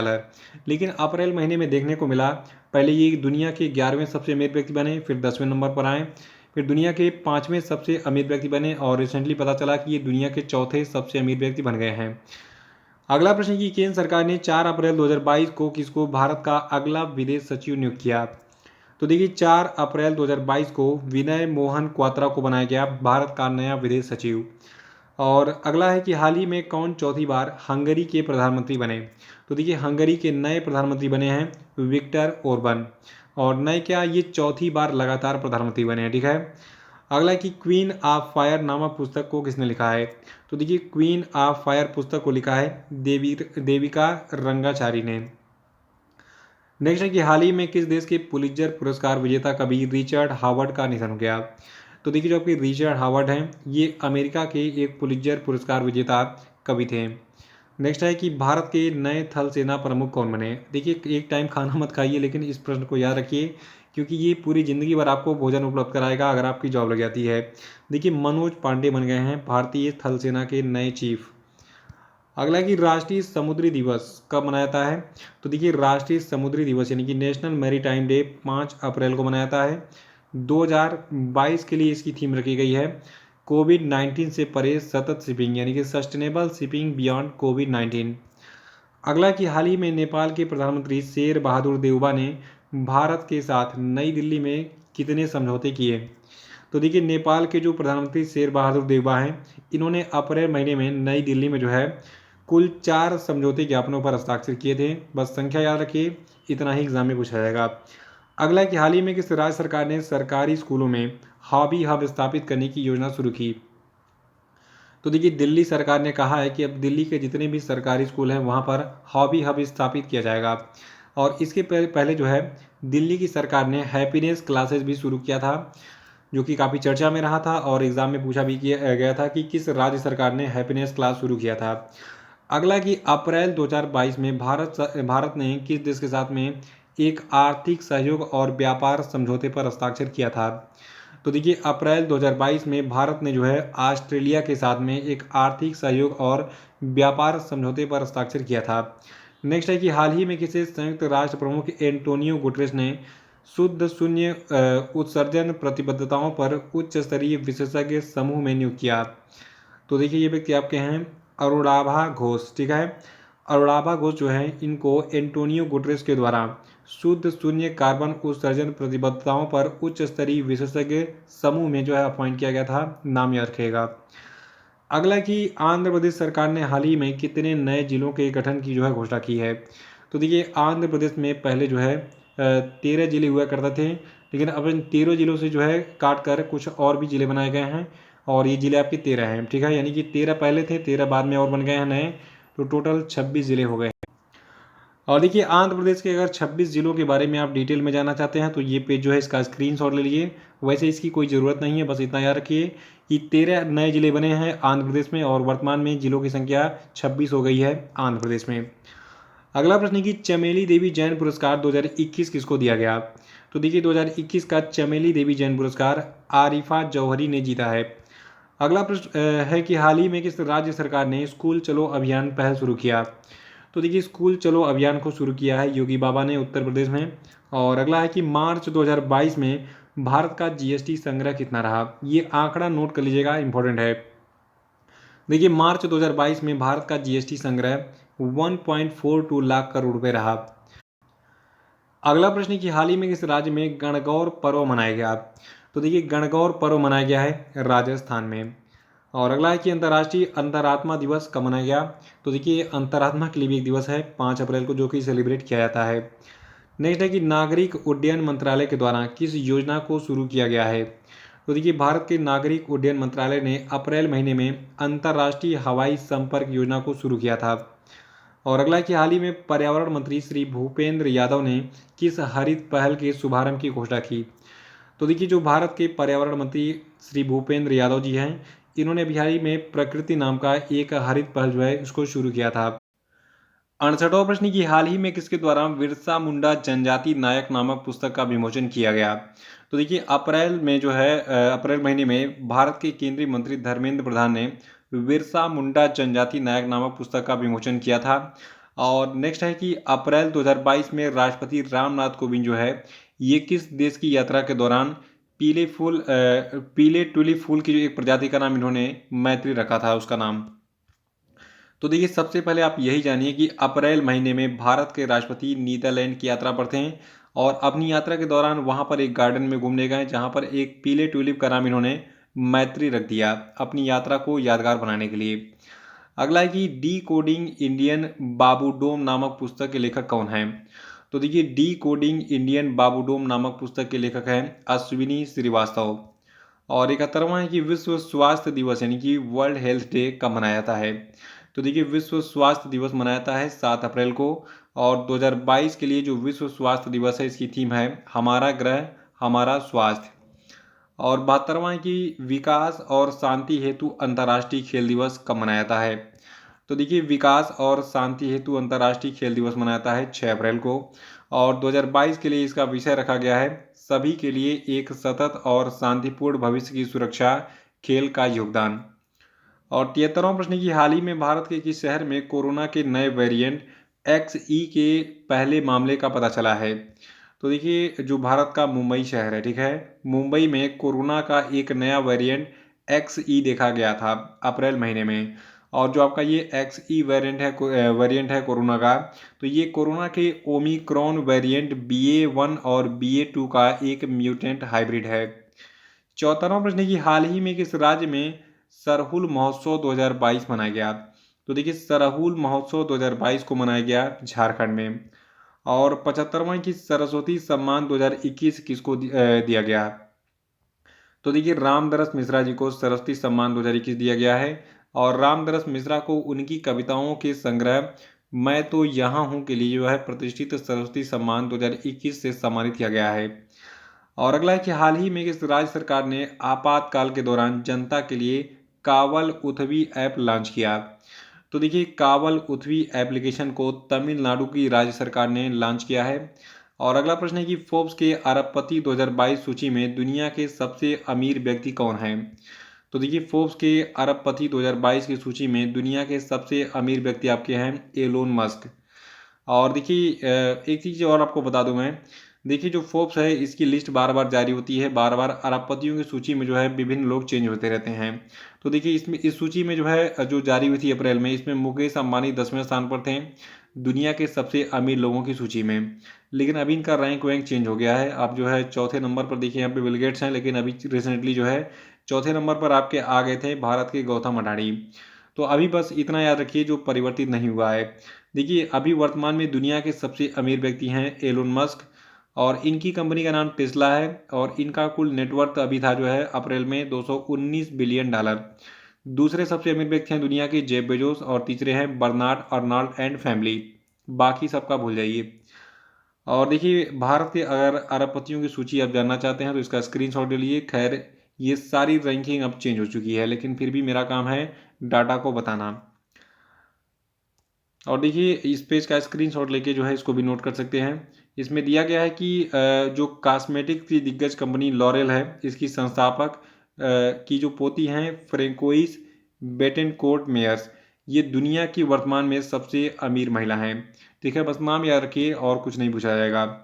लेकिन अप्रैल महीने में देखने को मिला, पहले ये दुनिया के 11वें सबसे अमीर व्यक्ति बने, फिर 10वें नंबर पर आए, फिर दुनिया के 5वें सबसे अमीर व्यक्ति बने और रिसेंटली पता चला कि ये दुनिया के चौथे सबसे अमीर व्यक्ति बन गए हैं। अगला प्रश्न कि केंद्र सरकार ने 4 अप्रैल 2022 को किसको भारत का अगला विदेश सचिव नियुक्त किया? तो देखिए 4 अप्रैल 2022 को विनय मोहन क्वात्रा को बनाया गया भारत का नया विदेश सचिव। और अगला है कि हाल ही में कौन चौथी बार हंगरी के प्रधानमंत्री बने? तो देखिए हंगरी के नए प्रधानमंत्री बने हैं विक्टर ओरबन। और नए क्या, ये चौथी बार लगातार प्रधानमंत्री बने हैं। ठीक है। अगला कि क्वीन ऑफ फायर नामक पुस्तक को किसने लिखा है? तो देखिए क्वीन ऑफ फायर पुस्तक को लिखा है देविका रंगाचारी ने। नेक्स्ट है कि हाल ही में किस देश के पुलित्जर पुरस्कार विजेता कवि रिचर्ड हावर्ड का निधन हो गया? तो देखिए जो आपके रिचर्ड हावर्ड हैं ये अमेरिका के एक पुलित्जर पुरस्कार विजेता कवि थे। नेक्स्ट है कि भारत के नए थल सेना प्रमुख कौन बने? देखिए एक टाइम खाना मत खाइए, लेकिन इस प्रश्न को याद रखिए क्योंकि ये पूरी ज़िंदगी भर आपको भोजन उपलब्ध कराएगा अगर आपकी जॉब लग जाती है। देखिए मनोज पांडे बन गए हैं भारतीय थल सेना के नए चीफ। अगला कि राष्ट्रीय समुद्री दिवस कब मनाया जाता है? तो देखिए राष्ट्रीय समुद्री दिवस यानी कि नेशनल मैरीटाइम डे 5 अप्रैल को मनाया जाता है। 2022 के लिए इसकी थीम रखी गई है कोविड-19 से परे सतत शिपिंग यानी कि सस्टेनेबल शिपिंग बियॉन्ड कोविड-19। अगला कि हाल ही में नेपाल के प्रधानमंत्री शेर बहादुर देउबा ने भारत के साथ नई दिल्ली में कितने समझौते किए? तो देखिए नेपाल के जो प्रधानमंत्री शेर बहादुर देउबा हैं इन्होंने अप्रैल महीने में नई दिल्ली में जो है कुल 4 समझौते ज्ञापनों पर हस्ताक्षर किए थे। बस संख्या याद रखिए, इतना ही एग्जाम में पूछा जाएगा। अगला कि हाल ही में किस राज्य सरकार ने सरकारी स्कूलों में हॉबी हब स्थापित करने की योजना शुरू की? तो देखिए दिल्ली सरकार ने कहा है कि अब दिल्ली के जितने भी सरकारी स्कूल हैं वहाँ पर हॉबी हब स्थापित किया जाएगा। और इसके पहले जो है दिल्ली की सरकार ने हैप्पीनेस क्लासेस भी शुरू किया था, जो कि काफ़ी चर्चा में रहा था और एग्जाम में पूछा भी किया गया था कि किस राज्य सरकार ने हैप्पीनेस क्लास शुरू किया था। अगला कि अप्रैल 2022 में भारत ने किस देश के साथ में एक आर्थिक सहयोग और व्यापार समझौते पर हस्ताक्षर किया था? तो देखिए अप्रैल 2022 में भारत ने जो है ऑस्ट्रेलिया के साथ में एक आर्थिक सहयोग और व्यापार समझौते पर हस्ताक्षर किया था। नेक्स्ट है कि हाल ही में किसे संयुक्त राष्ट्र प्रमुख एंटोनियो गुटरेस ने शुद्ध शून्य उत्सर्जन प्रतिबद्धताओं पर उच्च स्तरीय विशेषज्ञ समूह में नियुक्त किया? तो देखिए ये व्यक्ति आपके हैं अरुणाभा घोष। ठीक है। अरुणाभा घोष जो है इनको एंटोनियो गुटरेस के द्वारा शुद्ध शून्य कार्बन उत्सर्जन प्रतिबद्धताओं पर उच्च स्तरीय विशेषज्ञ समूह में जो है अपॉइंट किया गया था, नाम याद रखिएगा। अगला कि आंध्र प्रदेश सरकार ने हाल ही में कितने नए जिलों के गठन की जो है घोषणा की है? तो देखिए आंध्र प्रदेश में पहले जो है 13 जिले हुआ करते थे, लेकिन अब इन 13 जिलों से जो है काट कर कुछ और भी जिले बनाए गए हैं और ये जिले आपके 13 हैं। ठीक है, यानी कि 13 पहले थे, 13 बाद में और बन गए हैं नए, तो टोटल 26 जिले हो गए। और देखिए आंध्र प्रदेश के अगर 26 जिलों के बारे में आप डिटेल में जानना चाहते हैं तो ये पेज जो है इसका स्क्रीनशॉट ले लीजिए। वैसे इसकी कोई ज़रूरत नहीं है, बस इतना याद रखिए कि 13 नए जिले बने हैं आंध्र प्रदेश में और वर्तमान में जिलों की संख्या 26 हो गई है आंध्र प्रदेश में। अगला प्रश्न है कि चमेली देवी जैन पुरस्कार 2021 किसको दिया गया? तो देखिए 2021 का चमेली देवी जैन पुरस्कार आरिफा जौहरी ने जीता है। अगला प्रश्न है कि हाल ही में किस राज्य सरकार ने स्कूल चलो अभियान पहल शुरू किया? तो देखिए स्कूल चलो अभियान को शुरू किया है योगी बाबा ने उत्तर प्रदेश में। और अगला है कि मार्च 2022 में भारत का जीएसटी संग्रह कितना रहा? ये आंकड़ा नोट कर लीजिएगा, इंपॉर्टेंट है। देखिए मार्च 2022 में भारत का जीएसटी संग्रह 1.42 लाख करोड़ रुपए रहा। अगला प्रश्न है कि हाल ही में किस राज्य में गणगौर पर्व मनाया गया? तो देखिए गणगौर पर्व मनाया गया है राजस्थान में। और अगला है कि अंतर्राष्ट्रीय अंतरात्मा दिवस कब मनाया गया? तो देखिए अंतरात्मा के लिए भी एक दिवस है 5 अप्रैल को, जो कि सेलिब्रेट किया जाता है। नेक्स्ट है कि नागरिक उड्डयन मंत्रालय के द्वारा किस योजना को शुरू किया गया है? तो देखिए भारत के नागरिक उड्डयन मंत्रालय ने अप्रैल महीने में अंतर्राष्ट्रीय हवाई संपर्क योजना को शुरू किया था। और अगला है कि हाल ही में पर्यावरण मंत्री श्री भूपेंद्र यादव ने किस हरित पहल के शुभारंभ की घोषणा की। तो देखिए जो भारत के पर्यावरण मंत्री श्री भूपेंद्र यादव जी हैं, इन्होंने अभी हाल ही में प्रकृति नाम का एक हरित पहल जो है इसको शुरू किया था। 68वां प्रश्न की हाल ही में किसके द्वारा बिरसा मुंडा जनजाति नायक नामक पुस्तक का विमोचन किया गया। तो देखिए अप्रैल में जो है अप्रैल महीने में भारत के केंद्रीय मंत्री धर्मेंद्र प्रधान ने बिरसा मुंडा जनजाति नायक नामक पुस्तक का विमोचन किया था। और नेक्स्ट है कि अप्रैल 2022 में राष्ट्रपति रामनाथ कोविंद जो है ये किस देश की यात्रा के दौरान पीले टुलिप फूल की जो एक प्रजाति का नाम इन्होंने मैत्री रखा था उसका नाम। तो देखिए सबसे पहले आप यही जानिए कि अप्रैल महीने में भारत के राष्ट्रपति नीदरलैंड की यात्रा पर थे और अपनी यात्रा के दौरान वहां पर एक गार्डन में घूमने गए जहां पर एक पीले ट्यूलिप का नाम इन्होंने मैत्री रख दिया अपनी यात्रा को यादगार बनाने के लिए। अगला है कि डी कोडिंग इंडियन बाबूडोम नामक पुस्तक के लेखक कौन है। तो देखिए डी कोडिंग इंडियन बाबूडोम नामक पुस्तक के लेखक हैं अश्विनी श्रीवास्तव। और 71वां है कि विश्व स्वास्थ्य दिवस यानी कि वर्ल्ड हेल्थ डे कब मनाया जाता है। तो देखिए विश्व स्वास्थ्य दिवस मनाया जाता है 7 अप्रैल को। और 2022 के लिए जो विश्व स्वास्थ्य दिवस है इसकी थीम है हमारा ग्रह हमारा स्वास्थ्य। और 72वां है कि विकास और शांति हेतु अंतर्राष्ट्रीय खेल दिवस कब मनाया जाता है। तो देखिए विकास और शांति हेतु अंतर्राष्ट्रीय खेल दिवस मनाया जाता है 6 अप्रैल को। और 2022 के लिए इसका विषय रखा गया है सभी के लिए एक सतत और शांतिपूर्ण भविष्य की सुरक्षा खेल का योगदान। और 73वां प्रश्न की हाल ही में भारत के किस शहर में कोरोना के नए वेरिएंट XE के पहले मामले का पता चला है। तो देखिए जो भारत का मुंबई शहर है, ठीक है, मुंबई में कोरोना का एक नया वेरिएंट XE देखा गया था अप्रैल महीने में। और जो आपका ये XE वेरिएंट है कोरोना का, तो ये कोरोना के ओमिक्रॉन वेरिएंट BA.1 और BA.2 का एक म्यूटेंट हाइब्रिड है। 74वां प्रश्न की हाल ही में किस राज्य में सरहुल महोत्सव 2022 मनाया गया। तो देखिए सरहुल महोत्सव 2022 को मनाया गया झारखंड में। और 75वां की सरस्वती सम्मान 2021 किसको दिया गया। तो देखिए रामदरस मिश्रा जी को सरस्वती सम्मान 2021 दिया गया है। और रामदरस मिश्रा को उनकी कविताओं के संग्रह मैं तो यहाँ हूँ के लिए जो है प्रतिष्ठित सरस्वती सम्मान 2021 से सम्मानित किया गया है। और अगला है कि हाल ही में किस राज्य सरकार ने आपातकाल के दौरान जनता के लिए कावल उथवी ऐप लॉन्च किया। तो देखिए कावल उथवी एप्लीकेशन को तमिलनाडु की राज्य सरकार ने लॉन्च किया है। और अगला प्रश्न है कि फोर्ब्स के अरबपति 2022 सूची में दुनिया के सबसे अमीर व्यक्ति कौन हैं। तो देखिए फोर्ब्स के अरबपति 2022 की सूची में दुनिया के सबसे अमीर व्यक्ति आपके हैं एलोन मस्क। और देखिए एक चीज़ और आपको बता दूं मैं, देखिए जो फोर्ब्स है इसकी लिस्ट बार बार जारी होती है, बार बार अरबपतियों की सूची में जो है विभिन्न लोग चेंज होते रहते हैं। तो देखिए इसमें इस सूची में जो है जो जारी हुई थी अप्रैल में, इसमें मुकेश अंबानी 10वें स्थान पर थे दुनिया के सबसे अमीर लोगों की सूची में। लेकिन अभी इनका रैंक वैंक चेंज हो गया है, अब जो है चौथे नंबर पर देखिए यहाँ पे बिल गेट्स हैं, लेकिन अभी रिसेंटली जो है चौथे नंबर पर आपके आ गए थे भारत के गौतम अडानी। तो अभी बस इतना याद रखिए जो परिवर्तित नहीं हुआ है। देखिए अभी वर्तमान में दुनिया के सबसे अमीर व्यक्ति हैं एलोन मस्क और इनकी कंपनी का नाम टेस्ला है। और इनका कुल नेटवर्थ अभी था जो है अप्रैल में $219 बिलियन। दूसरे सबसे अमीर व्यक्ति हैं दुनिया के जेफ बेजोस और तीसरे हैं बर्नार्ड अर्नॉल्ड एंड फैमिली। बाकी सबका भूल जाइए। और देखिए भारत के अगर अरबपतियों की सूची आप जानना चाहते हैं तो इसका स्क्रीनशॉट ले लिए। खैर ये सारी रैंकिंग अब चेंज हो चुकी है, लेकिन फिर भी मेरा काम है डाटा को बताना। और देखिए इस पेज का स्क्रीनशॉट लेके जो है इसको भी नोट कर सकते हैं। इसमें दिया गया है कि जो कॉस्मेटिक की दिग्गज कंपनी लॉरेल है इसकी संस्थापक की जो पोती हैं फ्रेंकोइस बेटेनकोर्ट मेयर्स, ये दुनिया की वर्तमान में सबसे अमीर महिला हैं। ठीक है, बस नाम याद रखिए और कुछ नहीं पूछा जाएगा।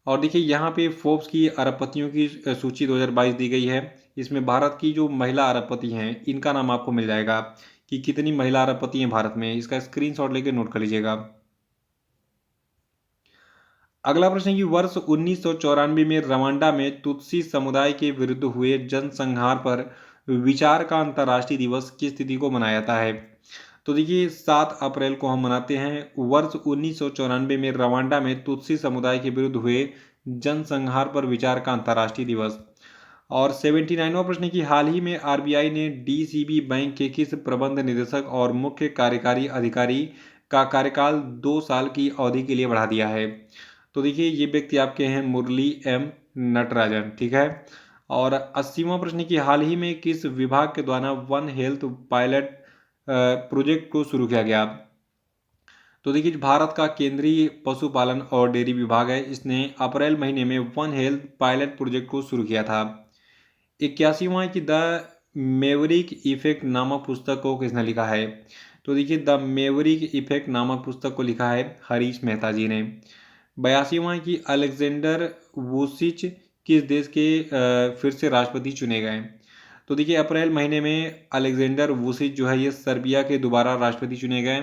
और देखिए यहाँ पे फोर्ब्स की अरबपतियों की सूची 2022 दी गई है। इसमें भारत की जो महिला अरबपति हैं इनका नाम आपको मिल जाएगा कि कितनी महिला अरबपति हैं भारत में। इसका स्क्रीनशॉट लेके नोट कर लीजिएगा। अगला प्रश्न है कि वर्ष 1994 में रवांडा में तुत्सी समुदाय के विरुद्ध हुए जनसंहार पर विचार का अंतर्राष्ट्रीय दिवस किस तिथि को मनाया जाता है। तो देखिए 7 अप्रैल को हम मनाते हैं वर्ष 1994 में रवांडा में तुत्सी समुदाय के विरुद्ध हुए जनसंहार पर विचार का अंतर्राष्ट्रीय दिवस। और 79वां प्रश्न है कि हाल ही में आरबीआई ने डीसीबी बैंक के किस प्रबंध निदेशक और मुख्य कार्यकारी अधिकारी का कार्यकाल 2 साल की अवधि के लिए बढ़ा दिया है। तो देखिए ये व्यक्ति आपके हैं मुरली एम नटराजन, ठीक है। और 80वां प्रश्न है कि हाल ही में किस विभाग के द्वारा वन हेल्थ पायलट प्रोजेक्ट को शुरू किया गया। तो देखिए भारत का केंद्रीय पशुपालन और डेयरी विभाग है, इसने अप्रैल महीने में वन हेल्थ पायलट प्रोजेक्ट को शुरू किया था। 81वां है कि द मेवरिक इफेक्ट नामक पुस्तक को किसने लिखा है। तो देखिए द मेवरिक इफेक्ट नामक पुस्तक को लिखा है हरीश मेहता जी ने। 82वां है कि अलेक्जेंडर वुसिच किस देश के फिर से राष्ट्रपति चुने गए। तो देखिए अप्रैल महीने में अलेक्जेंडर वुसिच जो है ये सर्बिया के दोबारा राष्ट्रपति चुने गए।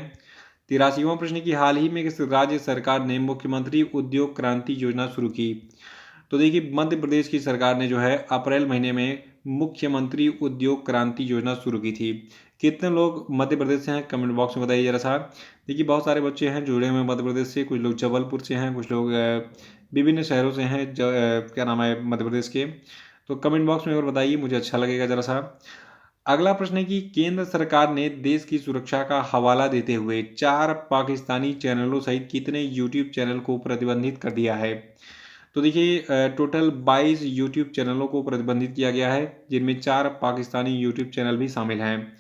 83वां प्रश्न की हाल ही में किस राज्य सरकार ने मुख्यमंत्री उद्योग क्रांति योजना शुरू की। तो देखिए मध्य प्रदेश की सरकार ने जो है अप्रैल महीने में मुख्यमंत्री उद्योग क्रांति योजना शुरू की थी। कितने लोग मध्य प्रदेश से हैं कमेंट बॉक्स में बताइए जरा सा। देखिए बहुत सारे बच्चे हैं जुड़े हुए मध्य प्रदेश से, कुछ लोग जबलपुर से हैं, कुछ लोग विभिन्न शहरों से हैं, क्या नाम है मध्य प्रदेश के। तो कमेंट बॉक्स में और बताइए, मुझे अच्छा लगेगा जरा सा। अगला प्रश्न है कि केंद्र सरकार ने देश की सुरक्षा का हवाला देते हुए 4 पाकिस्तानी चैनलों सहित कितने यूट्यूब चैनल को प्रतिबंधित कर दिया है। तो देखिए टोटल 22 यूट्यूब चैनलों को प्रतिबंधित किया गया है, जिनमें 4 पाकिस्तानी यूट्यूब चैनल भी शामिल हैं।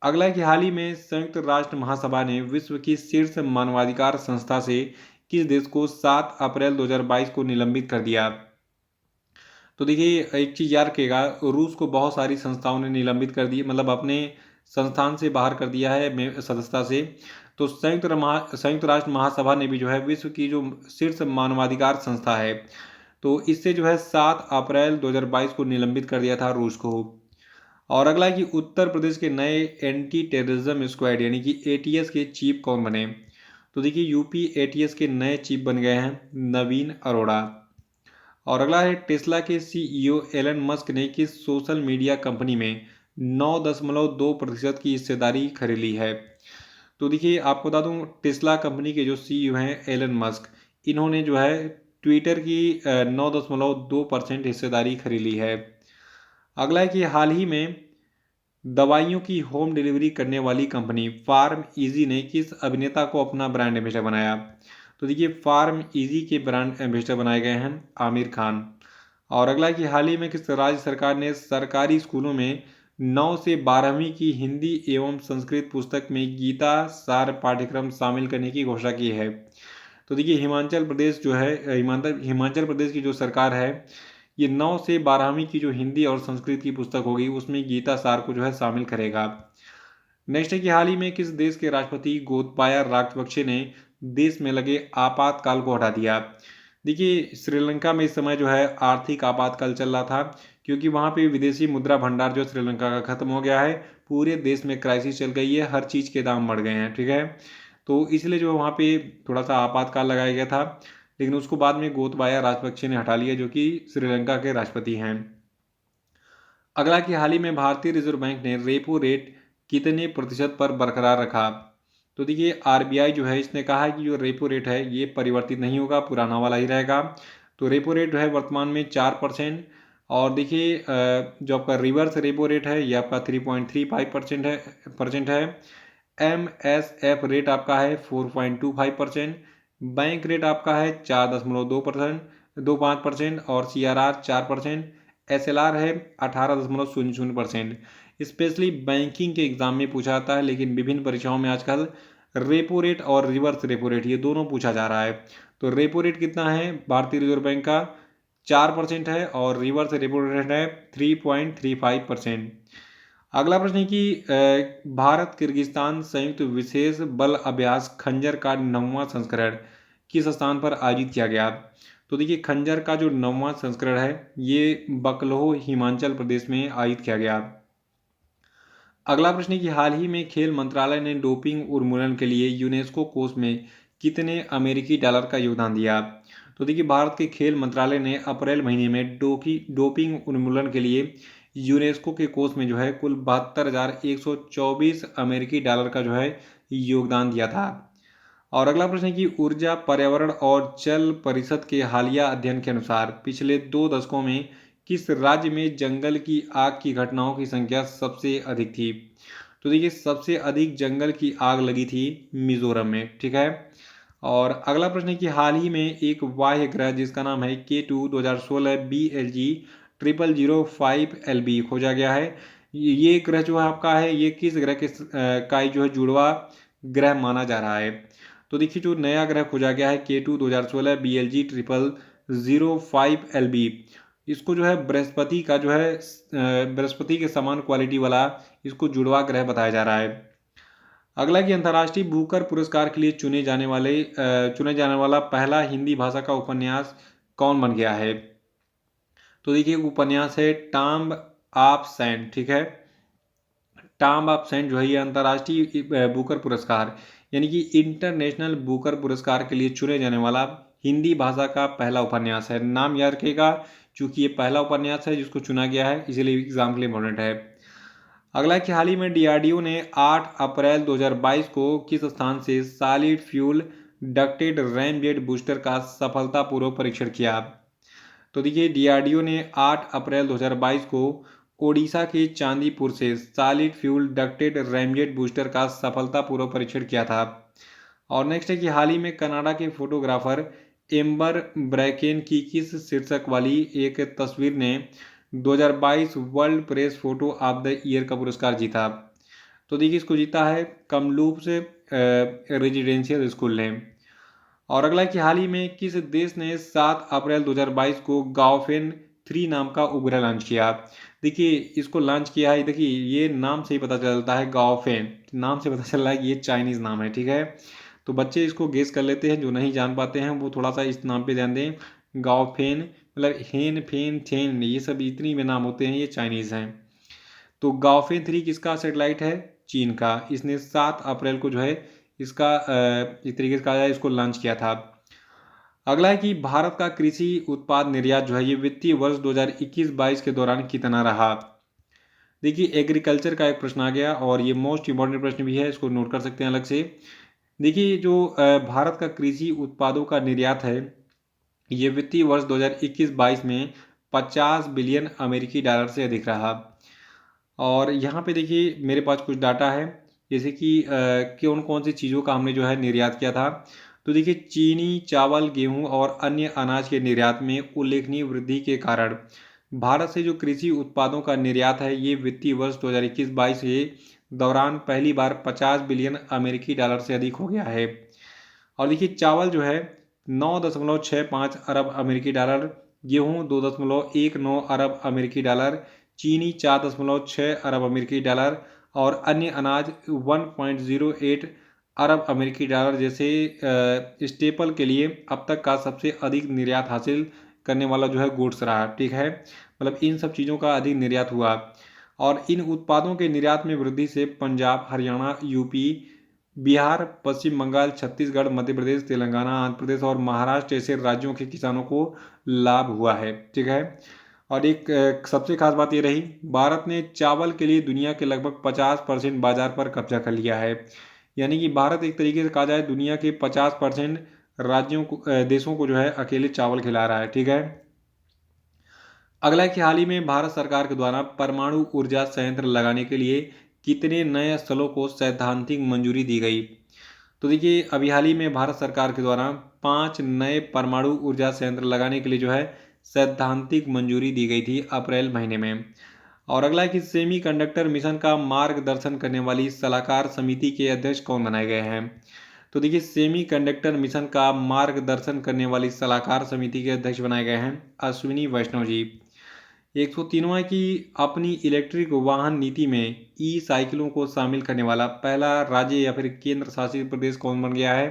अगला है कि हाल ही में संयुक्त राष्ट्र महासभा ने विश्व की शीर्ष मानवाधिकार संस्था से किस देश को 7 अप्रैल 2022 को निलंबित कर दिया। तो देखिए एक चीज़ याद रखिएगा, रूस को बहुत सारी संस्थाओं ने निलंबित कर दी, मतलब अपने संस्थान से बाहर कर दिया है सदस्यता से। तो संयुक्त राष्ट्र महासभा ने भी जो है विश्व की जो शीर्ष मानवाधिकार संस्था है, तो इससे जो है 7 अप्रैल 2022 को निलंबित कर दिया था रूस को। और अगला है कि उत्तर प्रदेश के नए एंटी टेररिज्म स्क्वाड यानी कि एटीएस के चीफ कौन बने। तो देखिए यूपी एटीएस के नए चीफ बन गए हैं नवीन अरोड़ा। और अगला है टेस्ला के सीईओ एलन मस्क ने किस सोशल मीडिया कंपनी में 9.2% की हिस्सेदारी खरीदी है। तो देखिए आपको बता दूं टेस्ला कंपनी के जो सीईओ हैं एलन मस्क, इन्होंने जो है ट्विटर की 9.2% हिस्सेदारी खरीदी है। अगला है कि हाल ही में दवाइयों की होम डिलीवरी करने वाली कंपनी फार्म इजी ने किस अभिनेता को अपना ब्रांड एम्बेसडर बनाया। तो देखिए फार्म इजी के ब्रांड एम्बेसडर बनाए गए हैं आमिर खान। और अगला है कि हाल ही में किस राज्य सरकार ने सरकारी स्कूलों में 9 से 12वीं की हिंदी एवं संस्कृत पुस्तक में गीता सार पाठ्यक्रम शामिल करने की घोषणा की है। तो देखिए हिमाचल प्रदेश जो है हिमाचल प्रदेश की जो सरकार है ये 9 से 12वीं की जो हिंदी और संस्कृत की पुस्तक होगी उसमें गीता सार को जो है शामिल करेगा। नेक्स्ट है कि हाल ही में किस देश के राष्ट्रपति गोतबाया राजपक्षे ने देश में लगे आपातकाल को हटा दिया। देखिए श्रीलंका में इस समय जो है आर्थिक आपातकाल चल रहा था, क्योंकि वहाँ पे विदेशी मुद्रा भंडार जो श्रीलंका का खत्म हो गया है, पूरे देश में क्राइसिस चल गई है, हर चीज़ के दाम बढ़ गए हैं, ठीक है। तो इसलिए जो वहाँ पे थोड़ा सा आपातकाल लगाया गया था, लेकिन उसको बाद में गोतबाया राजपक्षे ने हटा लिया, जो कि श्रीलंका के राष्ट्रपति हैं। अगला कि हाल ही में भारतीय रिजर्व बैंक ने रेपो रेट कितने प्रतिशत पर बरकरार रखा। तो देखिए आरबीआई जो है इसने कहा है कि जो रेपो रेट है ये परिवर्तित नहीं होगा, पुराना वाला ही रहेगा। तो रेपो रेट जो है वर्तमान में 4%। और देखिए जो आपका रिवर्स रेपो रेट है ये आपका 3.35% है। MSF रेट आपका है 4.25%। बैंक रेट आपका है 4.25%, और CRR 4%। SLR है 18.00%। स्पेशली बैंकिंग के एग्जाम में पूछा जाता है, लेकिन विभिन्न परीक्षाओं में आजकल रेपो रेट और रिवर्स रेपो रेट ये दोनों पूछा जा रहा है। तो रेपो रेट कितना है भारतीय रिजर्व बैंक का 4% है, और रिवर्स रेपो रेट है 3.35%। अगला प्रश्न है कि भारत किर्गिस्तान संयुक्त विशेष बल अभ्यास खंजर का 9वां संस्करण किस स्थान पर आयोजित किया गया। तो देखिए खंजर का जो 9वां संस्करण है ये बकलोह हिमाचल प्रदेश में आयोजित किया गया। अगला प्रश्न है कि हाल ही में खेल मंत्रालय ने डोपिंग उन्मूलन के लिए यूनेस्को कोष में कितने अमेरिकी डॉलर का योगदान दिया। तो देखिए भारत के खेल मंत्रालय ने अप्रैल महीने में डोपिंग उन्मूलन के लिए यूनेस्को के कोष में जो है कुल 72,124 अमेरिकी डॉलर का जो है योगदान दिया था। और अगला प्रश्न है कि ऊर्जा पर्यावरण और जल परिषद के हालिया अध्ययन के अनुसार पिछले 2 दशकों में किस राज्य में जंगल की आग की घटनाओं की संख्या सबसे अधिक थी? तो देखिए सबसे अधिक जंगल की आग लगी थी मिजोरम में, ठीक है। और अगला प्रश्न है कि हाल ही में एक बाह्य ग्रह जिसका नाम है K2 2016 BLG 0005LB खोजा गया है। ये ग्रह जो है आपका है, ये किस ग्रह के का ही जो है जुड़वा ग्रह माना जा रहा है? तो देखिए जो नया ग्रह खोजा गया है K2 2016 BLG 0005LB, इसको जो है बृहस्पति का जो है बृहस्पति के समान क्वालिटी वाला इसको जुड़वा ग्रह बताया जा रहा है। अगला कि अंतर्राष्ट्रीय बुकर पुरस्कार के लिए चुने जाने वाला पहला हिंदी भाषा का उपन्यास कौन बन गया है? तो देखिए उपन्यास है टॉम ऑफ सैंड, ठीक है। टॉम ऑफ सैंड जो है ये अंतर्राष्ट्रीय बुकर पुरस्कार यानी कि इंटरनेशनल बुकर पुरस्कार के लिए चुने जाने वाला हिंदी भाषा का पहला उपन्यास है। नाम याद रखिएगा, चूंकि ये पहला उपन्यास है जिसको चुना गया है, इसीलिए एग्जाम के लिए इम्पोर्टेंट है। अगला कि हाल ही में DRDO ने 8 अप्रैल 2022 को किस स्थान से solid fuel ducted ramjet booster का सफलतापूर्वक परीक्षण किया? तो देखिए DRDO ने 8 अप्रैल 2022 को ओडिशा के चांदीपुर से solid fuel ducted ramjet booster का सफलतापूर्वक परीक्षण किया था। और नेक्स्ट है कि हाल ही में कनाडा के फोटोग्राफर एम्बर ब्रैकेन की किस शीर्षक वाली एक तस्वीर ने 2022 world press photo of the year का पुरस्कार जीता? तो देखिए इसको जीता है कमलूप्स रेजिडेंशियल स्कूल ने। और अगला कि हाल ही में किस देश ने 7 अप्रैल 2022 को गाओफेन 3 नाम का उपग्रह लॉन्च किया? देखिए इसको लॉन्च किया है, देखिए ये नाम से ही पता चलता है, गाओफेन नाम से पता चल रहा है कि ये चाइनीज़ नाम है, ठीक है। तो बच्चे इसको गेस कर लेते हैं, जो नहीं जान पाते हैं वो थोड़ा सा इस नाम पे ध्यान दें। गाओफेन मतलब हेन फेन थेन, ये सब इतनी में नाम होते हैं, ये चाइनीज़ हैं। तो गाओफेन 3 किसका सैटेलाइट है? चीन का। इसने 7 अप्रैल को जो है इसका एक तरीके से कहा जाए इसको लॉन्च किया था। अगला है कि भारत का कृषि उत्पाद निर्यात जो है ये वित्तीय वर्ष 2021-22 के दौरान कितना रहा? देखिए एग्रीकल्चर का एक प्रश्न आ गया और ये मोस्ट इंपॉर्टेंट प्रश्न भी है, इसको नोट कर सकते हैं अलग से। देखिए जो भारत का कृषि उत्पादों का निर्यात है ये वित्तीय वर्ष 2021-22 में 50 बिलियन अमेरिकी डॉलर से अधिक रहा। और यहाँ पे देखिए मेरे पास कुछ डाटा है, जैसे कि कौन कौन सी चीज़ों का हमने जो है निर्यात किया था। तो देखिए चीनी, चावल, गेहूं और अन्य अनाज के निर्यात में उल्लेखनीय वृद्धि के कारण भारत से जो कृषि उत्पादों का निर्यात है ये वित्तीय वर्ष 2021-22 के दौरान पहली बार 50 बिलियन अमेरिकी डॉलर से अधिक हो गया है। और देखिए चावल जो है 9.65 अरब अमेरिकी डॉलर, गेहूं 2.19 अरब अमेरिकी डॉलर, चीनी 4.6 अरब अमेरिकी डॉलर और अन्य अनाज 1.08 अरब अमेरिकी डॉलर जैसे स्टेपल के लिए अब तक का सबसे अधिक निर्यात हासिल करने वाला जो है गुड्स रहा, ठीक है। मतलब इन सब चीज़ों का अधिक निर्यात हुआ और इन उत्पादों के निर्यात में वृद्धि से पंजाब, हरियाणा, यूपी, बिहार, पश्चिम बंगाल, छत्तीसगढ़, मध्य प्रदेश, तेलंगाना, आंध्र प्रदेश और महाराष्ट्र जैसे राज्यों के किसानों को लाभ हुआ है, ठीक है। और एक सबसे खास बात ये रही, भारत ने चावल के लिए दुनिया के लगभग 50% बाजार पर कब्जा कर लिया है। यानी कि भारत एक तरीके से कहा जाए दुनिया के 50% राज्यों को देशों को जो है अकेले चावल खिला रहा है, ठीक है। अगला कि हाल ही में भारत सरकार के द्वारा परमाणु ऊर्जा संयंत्र लगाने के लिए कितने नए स्थलों को सैद्धांतिक मंजूरी दी गई? तो देखिए अभी हाल ही में भारत सरकार के द्वारा 5 नए परमाणु ऊर्जा संयंत्र लगाने के लिए जो है सैद्धांतिक मंजूरी दी गई थी अप्रैल महीने में। और अगला है कि सेमीकंडक्टर मिशन का मार्गदर्शन करने वाली सलाहकार समिति के अध्यक्ष कौन बनाए गए हैं? तो देखिए सेमीकंडक्टर मिशन का मार्गदर्शन करने वाली सलाहकार समिति के अध्यक्ष बनाए गए हैं अश्विनी वैष्णव जी। 103वां की अपनी इलेक्ट्रिक वाहन नीति में ई साइकिलों को शामिल करने वाला पहला राज्य या फिर केंद्र शासित प्रदेश कौन बन गया है?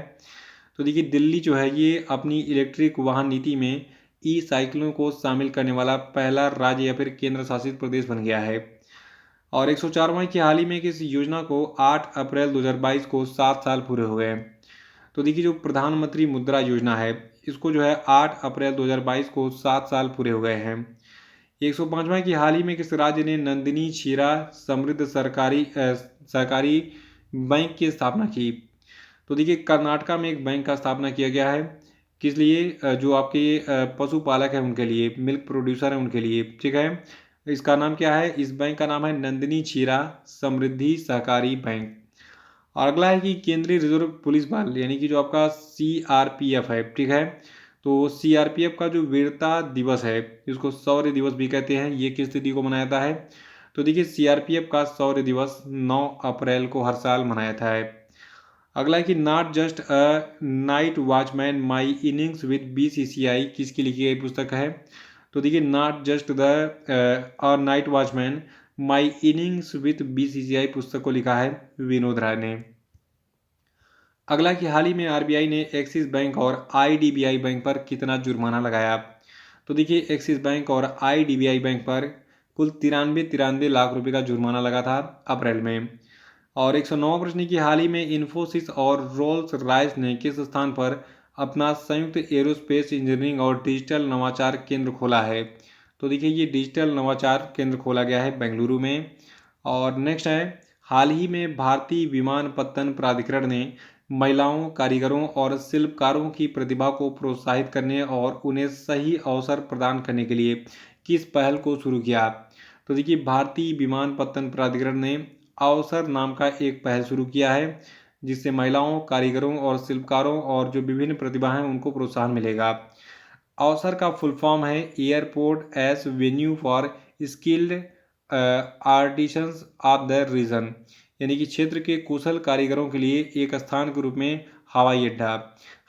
तो देखिए दिल्ली जो है ये अपनी इलेक्ट्रिक वाहन नीति में ई साइकिलों को शामिल करने वाला पहला राज्य या फिर केंद्र शासित प्रदेश बन गया है। और 104वां की हाल ही में किस योजना को 8 अप्रैल 2022 को 7 साल पूरे हो गए? तो देखिए जो प्रधानमंत्री मुद्रा योजना है इसको जो है 8 अप्रैल 2022 को 7 साल पूरे हो गए हैं। 105वां की हाल ही में किस राज्य ने नंदिनी क्षीरा समृद्ध सहकारी बैंक की स्थापना की? तो देखिए कर्नाटका में एक बैंक का स्थापना किया गया है। किस लिए? जो आपके पशुपालक हैं उनके लिए, मिल्क प्रोड्यूसर हैं उनके लिए, ठीक है। इसका नाम क्या है? इस बैंक का नाम है नंदिनी क्षीरा समृद्धि सहकारी बैंक। और अगला है कि केंद्रीय रिजर्व पुलिस बल यानी कि जो आपका सीआरपीएफ है, ठीक है। तो सीआरपीएफ का जो वीरता दिवस है, इसको शौर्य दिवस भी कहते हैं, ये किस तिथि को मनाया जाता है? तो देखिए सीआरपीएफ का शौर्य दिवस 9 अप्रैल को हर साल मनाया जाता है। अगला है कि not just a night watchman my innings with BCCI किसकी लिखी गई पुस्तक है? तो देखिए नॉट जस्ट द और night watchman my innings with BCCI पुस्तक को लिखा है विनोद राय ने। अगला कि हाल ही में आरबीआई ने एक्सिस बैंक और आईडीबीआई बैंक पर कितना जुर्माना लगाया? तो देखिए एक्सिस बैंक और आईडीबीआई बैंक पर कुल तिरानवे लाख रुपए का जुर्माना लगा था अप्रैल में। और 109 प्रश्न की हाल ही में इन्फोसिस और रोल्स रॉयस ने किस स्थान पर अपना संयुक्त एरोस्पेस इंजीनियरिंग और डिजिटल नवाचार केंद्र खोला है? तो देखिए ये डिजिटल नवाचार केंद्र खोला गया है बेंगलुरु में। और नेक्स्ट है हाल ही में भारतीय विमानपत्तन प्राधिकरण ने महिलाओं कारीगरों और शिल्पकारों की प्रतिभा को प्रोत्साहित करने और उन्हें सही अवसर प्रदान करने के लिए किस पहल को शुरू किया? तो देखिए भारतीय विमानपत्तन प्राधिकरण ने अवसर नाम का एक पहल शुरू किया है, जिससे महिलाओं कारीगरों और शिल्पकारों और जो विभिन्न प्रतिभा हैं उनको प्रोत्साहन मिलेगा। अवसर का फुल फॉर्म है airport as venue for skilled artisans of the region, यानी कि क्षेत्र के कुशल कारीगरों के लिए एक स्थान के रूप में हवाई अड्डा।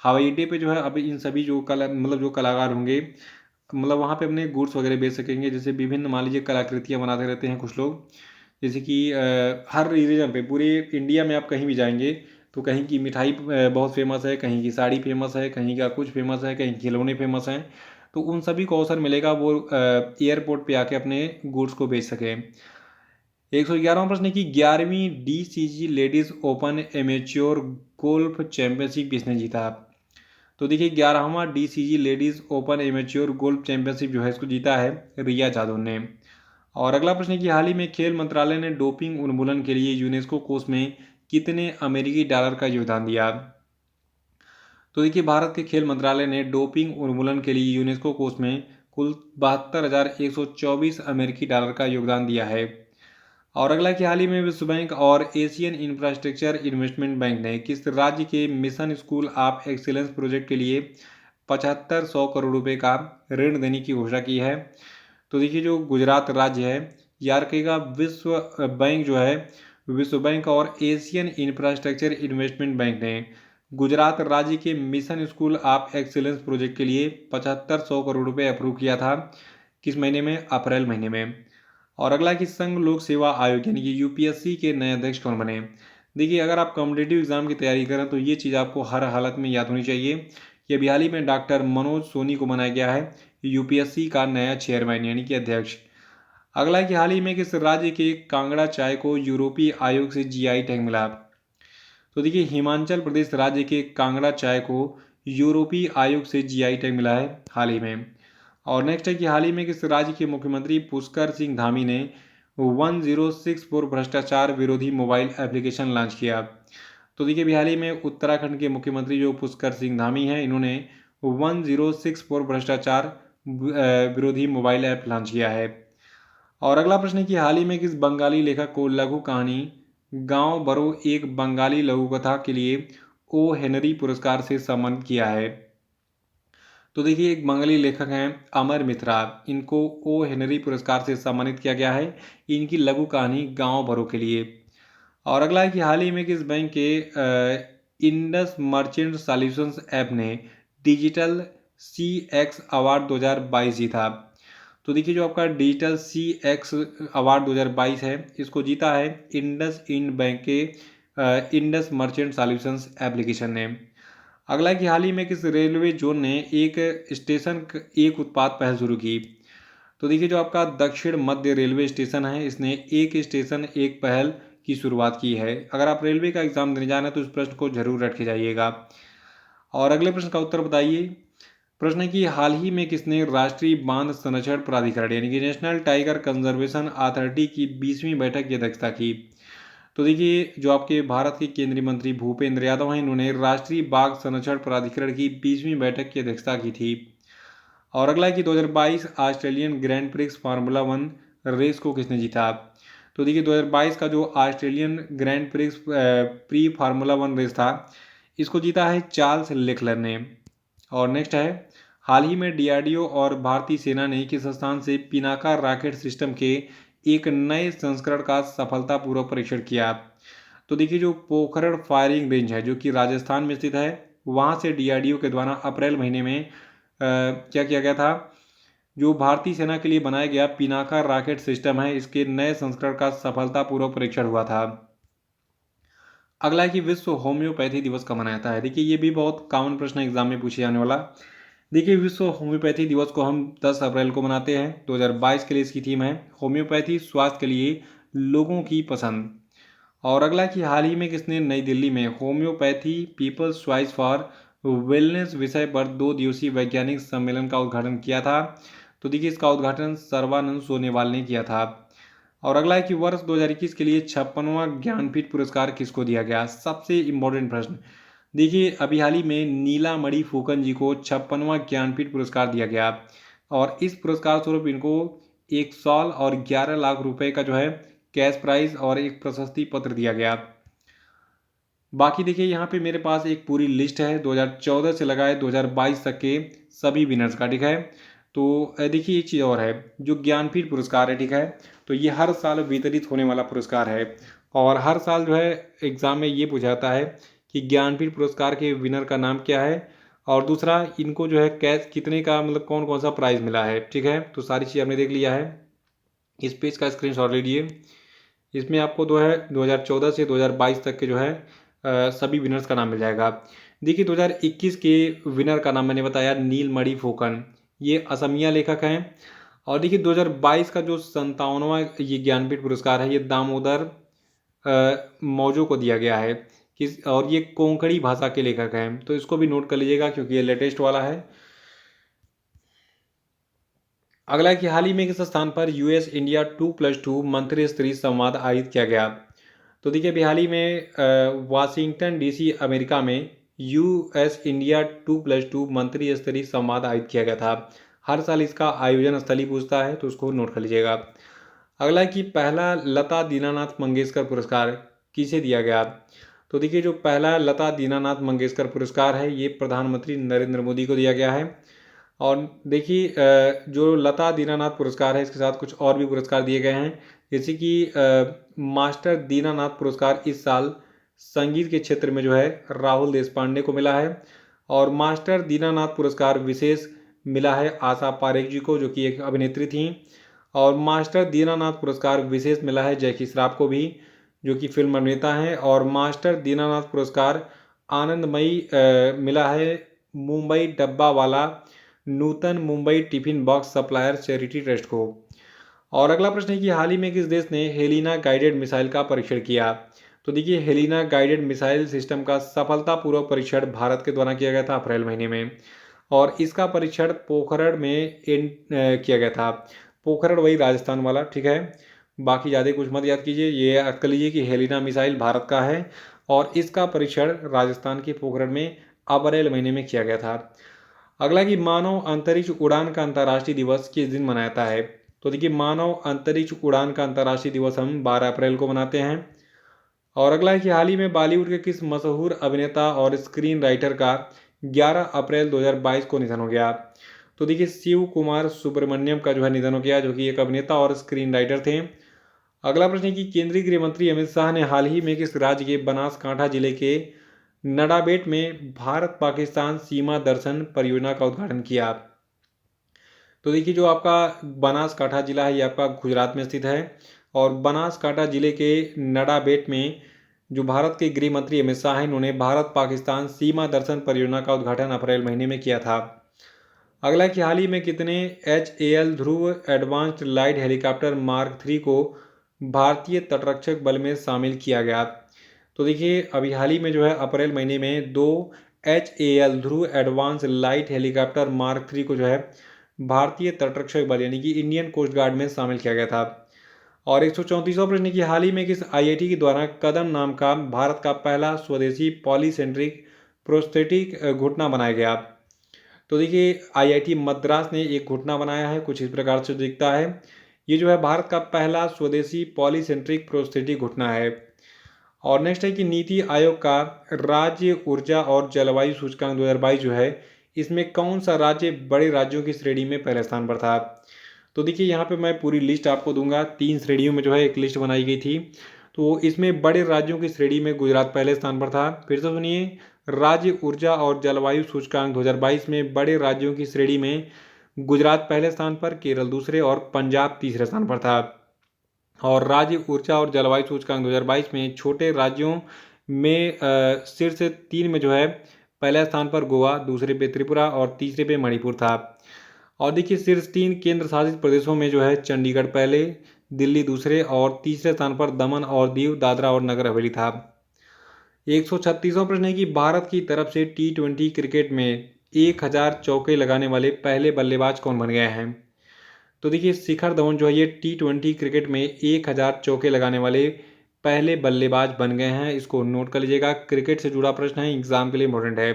हवाई अड्डे पे जो है अब इन सभी जो कला मतलब जो कलाकार होंगे, मतलब वहाँ पे अपने गुड्स वगैरह बेच सकेंगे। जैसे विभिन्न मान लीजिए कलाकृतियाँ बनाते रहते हैं कुछ लोग, जैसे कि हर रीजन पे पूरे इंडिया में आप कहीं भी जाएंगे तो कहीं की मिठाई बहुत फेमस है, कहीं की साड़ी फेमस है, कहीं का कुछ फेमस है, कहीं खिलौने फेमस हैं। तो उन सभी को अवसर मिलेगा वो एयरपोर्ट पे आके अपने गुड्स को बेच सकें। 111वां प्रश्न है कि 11वीं DCG ladies open amateur golf championship किसने जीता? तो देखिए 11वां DCG ladies open amateur golf championship जो है इसको जीता है रिया जादव ने। और अगला प्रश्न है कि हाल ही में खेल मंत्रालय ने डोपिंग उन्मूलन के लिए यूनेस्को कोष में कितने अमेरिकी डॉलर का योगदान दिया? तो देखिए भारत के खेल मंत्रालय ने डोपिंग उन्मूलन के लिए यूनेस्को कोष में कुल 72,124 अमेरिकी डॉलर का योगदान दिया है। और अगला कि हाल ही में विश्व बैंक और एशियन इंफ्रास्ट्रक्चर इन्वेस्टमेंट बैंक ने किस राज्य के mission school of excellence project के लिए 7500 करोड़ रुपए का ऋण देने की घोषणा की है? तो देखिए जो गुजरात राज्य है, यार कहेगा विश्व बैंक जो है, विश्व बैंक और एशियन इंफ्रास्ट्रक्चर इन्वेस्टमेंट बैंक ने गुजरात राज्य के mission school of excellence project के लिए 7500 करोड़ रुपए अप्रूव किया था। किस महीने में? अप्रैल महीने में। और अगला कि संघ लोक सेवा आयोग यानी कि यूपीएससी के नए अध्यक्ष कौन बने? देखिए अगर आप कॉम्पिटेटिव एग्जाम की तैयारी करें तो ये चीज़ आपको हर हालत में याद होनी चाहिए कि अभी हाल ही में डॉक्टर मनोज सोनी को बनाया गया है यूपीएससी का नया चेयरमैन यानी कि अध्यक्ष। अगला है कि हाल ही में किस राज्य के कांगड़ा चाय को यूरोपीय आयोग से जीआई टैग मिला? तो देखिए हिमाचल प्रदेश राज्य के कांगड़ा चाय को यूरोपीय आयोग से जीआई टैग मिला है हाल ही में। और नेक्स्ट है कि हाल ही में किस राज्य के मुख्यमंत्री पुष्कर सिंह धामी ने 1064 भ्रष्टाचार विरोधी मोबाइल एप्लीकेशन लॉन्च किया? तो देखिए हाल ही में उत्तराखंड के मुख्यमंत्री जो पुष्कर सिंह धामी हैं, इन्होंने 1064 भ्रष्टाचार विरोधी मोबाइल ऐप लॉन्च किया है। और अगला प्रश्न है कि हाल ही में किस बंगाली लेखक को लघु कहानी गांव बरो एक बंगाली लघु कथा के लिए ओ हेनरी पुरस्कार से सम्मानित किया है? तो देखिए एक बंगाली लेखक हैं अमर मित्रा, इनको ओ हेनरी पुरस्कार से सम्मानित किया गया है इनकी लघु कहानी गांव भरो के लिए। और अगला है कि हाल ही में किस बैंक के इंडस मर्चेंट सॉल्यूशंस ऐप ने डिजिटल सी एक्स अवार्ड 2022 जीता? तो देखिए जो आपका डिजिटल सी एक्स अवार्ड 2022 है, इसको जीता है इंडस इंड बैंक के इंडस मर्चेंट सॉल्यूशंस एप्लीकेशन ने। अगला है कि हाल ही में किस रेलवे जोन ने एक स्टेशन एक उत्पाद पहल शुरू की? तो देखिए जो आपका दक्षिण मध्य रेलवे स्टेशन है, इसने एक स्टेशन एक पहल की शुरुआत की है। अगर आप रेलवे का एग्जाम देने जाना है तो इस प्रश्न को जरूर रट के जाइएगा। और अगले प्रश्न का उत्तर बताइए। प्रश्न है कि हाल ही में किसने राष्ट्रीय बांध संरक्षण प्राधिकरण यानी कि नेशनल टाइगर कंजर्वेशन अथॉरिटी की 20वीं बैठक की अध्यक्षता की? तो देखिए जो आपके भारत के केंद्रीय मंत्री भूपेंद्र यादव हैं, इन्होंने राष्ट्रीय बाघ संरक्षण प्राधिकरण की 20वीं बैठक की अध्यक्षता की थी। और अगला है कि 2022 Australian Grand Prix Formula One race को किसने जीता। तो देखिए 2022 का जो Australian Grand Prix pre Formula One race था, इसको जीता है चार्ल्स लेक्लर ने। और नेक्स्ट है, हाल ही में डीआरडीओ और भारतीय सेना ने किस स्थान से पिनाका रॉकेट सिस्टम के एक नए संस्करण का सफलतापूर्वक परीक्षण किया। तो देखिए जो पोखरण फायरिंग रेंज है जो कि राजस्थान में स्थित है, वहाँ से डीआरडीओ के द्वारा अप्रैल महीने में क्या किया गया था, जो भारतीय सेना के लिए बनाया गया पिनाका रॉकेट सिस्टम है, इसके नए संस्करण का सफलतापूर्वक परीक्षण हुआ था। अगला है कि विश्व होम्योपैथी दिवस कब मनाया जाता है। देखिए ये भी बहुत कॉमन प्रश्न एग्जाम में पूछे जाने वाला। देखिए विश्व होम्योपैथी दिवस को हम 10 अप्रैल को मनाते हैं। 2022 के लिए इसकी थीम है होम्योपैथी स्वास्थ्य के लिए लोगों की पसंद। और अगला कि हाल ही में किसने नई दिल्ली में homeopathy people's choice for wellness विषय पर 2 दिवसीय वैज्ञानिक सम्मेलन का उद्घाटन किया था। तो देखिए इसका उद्घाटन सर्बानंद सोनेवाल ने किया था। और अगला है कि वर्ष 2021 के लिए 56वां ज्ञानपीठ पुरस्कार किसको दिया गया। सबसे इम्पोर्टेंट प्रश्न। देखिए अभी हाल ही में नीलामणि फूकन जी को 56वां ज्ञानपीठ पुरस्कार दिया गया और इस पुरस्कार स्वरूप इनको 1 साल और 11 लाख रुपए का जो है कैश प्राइज और एक प्रशस्ति पत्र दिया गया। बाकी देखिए यहाँ पे मेरे पास एक पूरी लिस्ट है 2014 से लगाए 2022 तक के सभी विनर्स का, ठीक है। तो देखिए एक चीज़ और है, जो ज्ञानपीठ पुरस्कार है, ठीक है, तो ये हर साल वितरित होने वाला पुरस्कार है और हर साल जो है एग्जाम में ये पूछा जाता है कि ज्ञानपीठ पुरस्कार के विनर का नाम क्या है और दूसरा इनको जो है कैश कितने का, मतलब कौन कौन सा प्राइज मिला है, ठीक है। तो सारी चीज़ आपने देख लिया है, इस पेज का स्क्रीनशॉट लीजिए। इसमें आपको जो है 2014 से 2022 तक के जो है सभी विनर्स का नाम मिल जाएगा। देखिए 2021 के विनर का नाम मैंने बताया नीलमणि फूकन, ये असमिया लेखक हैं। और देखिए 2022 का जो 57वां ये ज्ञानपीठ पुरस्कार है, ये दामोदर मौजो को दिया गया है किस, और ये कोंकणी भाषा के लेखक हैं, तो इसको भी नोट कर लीजिएगा क्योंकि ये लेटेस्ट वाला है। अगला है कि हाल ही में किस स्थान पर यूएस इंडिया 2+2 मंत्री स्तरीय संवाद आयोजित किया गया। तो देखिए अभी हाल ही में वाशिंगटन डीसी अमेरिका में यूएस इंडिया 2+2 मंत्री स्तरीय संवाद आयोजित किया गया था। हर साल इसका आयोजन स्थल ही पूछता है, तो उसको नोट कर लीजिएगा। अगला है कि पहला लता दीनानाथ मंगेशकर पुरस्कार किसे दिया गया। तो देखिए जो पहला लता दीनानाथ मंगेशकर पुरस्कार है, ये प्रधानमंत्री नरेंद्र मोदी को दिया गया है। और देखिए जो लता दीनानाथ पुरस्कार है, इसके साथ कुछ और भी पुरस्कार दिए गए हैं, जैसे कि मास्टर दीनानाथ पुरस्कार इस साल संगीत के क्षेत्र में जो है राहुल देशपांडे को मिला है। और मास्टर दीनानाथ पुरस्कार विशेष मिला है आशा पारेख जी को, जो कि एक अभिनेत्री थी। और मास्टर दीनानाथ पुरस्कार विशेष मिला है जैकी श्रॉफ को भी, जो कि फिल्म अभिनेता हैं। और मास्टर दीनानाथ पुरस्कार आनंदमयी मिला है Mumbai dabba wala Nutan Mumbai tiffin box supplier charity trust को। और अगला प्रश्न है कि हाल ही में किस देश ने हेलिना गाइडेड मिसाइल का परीक्षण किया। तो देखिए हेलिना गाइडेड मिसाइल सिस्टम का सफलतापूर्वक परीक्षण भारत के द्वारा किया गया था अप्रैल महीने में, और इसका परीक्षण पोखरण में किया गया था। पोखरण वही राजस्थान वाला, ठीक है। बाकी ज़्यादा कुछ मत याद कीजिए, ये याद कर लीजिए कि हेलिना मिसाइल भारत का है और इसका परीक्षण राजस्थान के पोखरण में अप्रैल महीने में किया गया था। अगला कि मानव अंतरिक्ष उड़ान का अंतर्राष्ट्रीय दिवस किस दिन मनाया जाता है। तो देखिए मानव अंतरिक्ष उड़ान का अंतर्राष्ट्रीय दिवस हम 12 अप्रैल को मनाते हैं। और अगला है कि हाल ही में बॉलीवुड के किस मशहूर अभिनेता और स्क्रीन राइटर का 11 अप्रैल 2022 को निधन हो गया। तो देखिए शिव कुमार सुब्रमण्यम का जो है निधन हो गया, जो कि एक अभिनेता और स्क्रीन राइटर थे। अगला प्रश्न है कि केंद्रीय गृह मंत्री अमित शाह ने हाल ही में किस राज्य के बनासकांठा जिले के नडाबेट में भारत पाकिस्तान सीमा दर्शन परियोजना का उद्घाटन किया। तो देखिए जो आपका बनासकांठा जिला है, ये आपका गुजरात में स्थित है। और बनासकांठा जिले के नडाबेट में जो भारत के गृह मंत्री अमित शाह हैं, इन्होंने भारत पाकिस्तान सीमा दर्शन परियोजना का उद्घाटन अप्रैल महीने में किया था। अगला कि हाल ही में कितने HAL ध्रुव एडवांस्ड लाइट हेलीकॉप्टर मार्क 3 को भारतीय तटरक्षक बल में शामिल किया गया। तो देखिए अभी हाल ही में जो है अप्रैल महीने में 2 HAL ध्रुव एडवांस लाइट हेलीकॉप्टर मार्क 3 को जो है भारतीय तटरक्षक बल यानी कि इंडियन कोस्ट गार्ड में शामिल किया गया था। और 134वां प्रश्न कि हाल ही में किस आईआईटी के द्वारा कदम नाम का भारत का पहला स्वदेशी पॉलीसेंट्रिक प्रोस्थेटिक घुटना बनाया गया। तो देखिए आईआईटी मद्रास ने एक घुटना बनाया है, कुछ इस प्रकार से दिखता है। ये जो है भारत का पहला स्वदेशी पॉलीसेंट्रिक प्रोस्थेटिक घुटना है। और नेक्स्ट है कि नीति आयोग का राज्य ऊर्जा और जलवायु सूचकांक 2022 जो है, इसमें कौन सा राज्य बड़े राज्यों की श्रेणी में पहले स्थान पर था। तो देखिए यहाँ पे मैं पूरी लिस्ट आपको दूंगा, 3 श्रेणियों में जो है एक लिस्ट बनाई गई थी। तो इसमें बड़े राज्यों की श्रेणी में गुजरात पहले स्थान पर था। फिर से सुनिए, राज्य ऊर्जा और जलवायु सूचकांक 2022 में बड़े राज्यों की श्रेणी में गुजरात पहले स्थान पर, केरल दूसरे और पंजाब तीसरे स्थान पर था। और राज्य ऊर्जा और जलवायु सूचकांक 2022 में छोटे राज्यों में शीर्ष 3 में जो है पहले स्थान पर गोवा, दूसरे पे त्रिपुरा और तीसरे पे मणिपुर था। और देखिए शीर्ष 3 केंद्र शासित प्रदेशों में जो है चंडीगढ़ पहले, दिल्ली दूसरे और तीसरे स्थान पर दमन और दीव, दादरा और नगर हवेली था। 136वां प्रश्न है कि भारत की तरफ से T20 क्रिकेट में 1000 चौके लगाने वाले पहले बल्लेबाज कौन बन गए हैं। तो देखिए शिखर धवन जो है ये T20 क्रिकेट में 1000 चौके लगाने वाले पहले बल्लेबाज बन गए हैं। इसको नोट कर लीजिएगा, क्रिकेट से जुड़ा प्रश्न है, एग्जाम के लिए इंपॉर्टेंट है।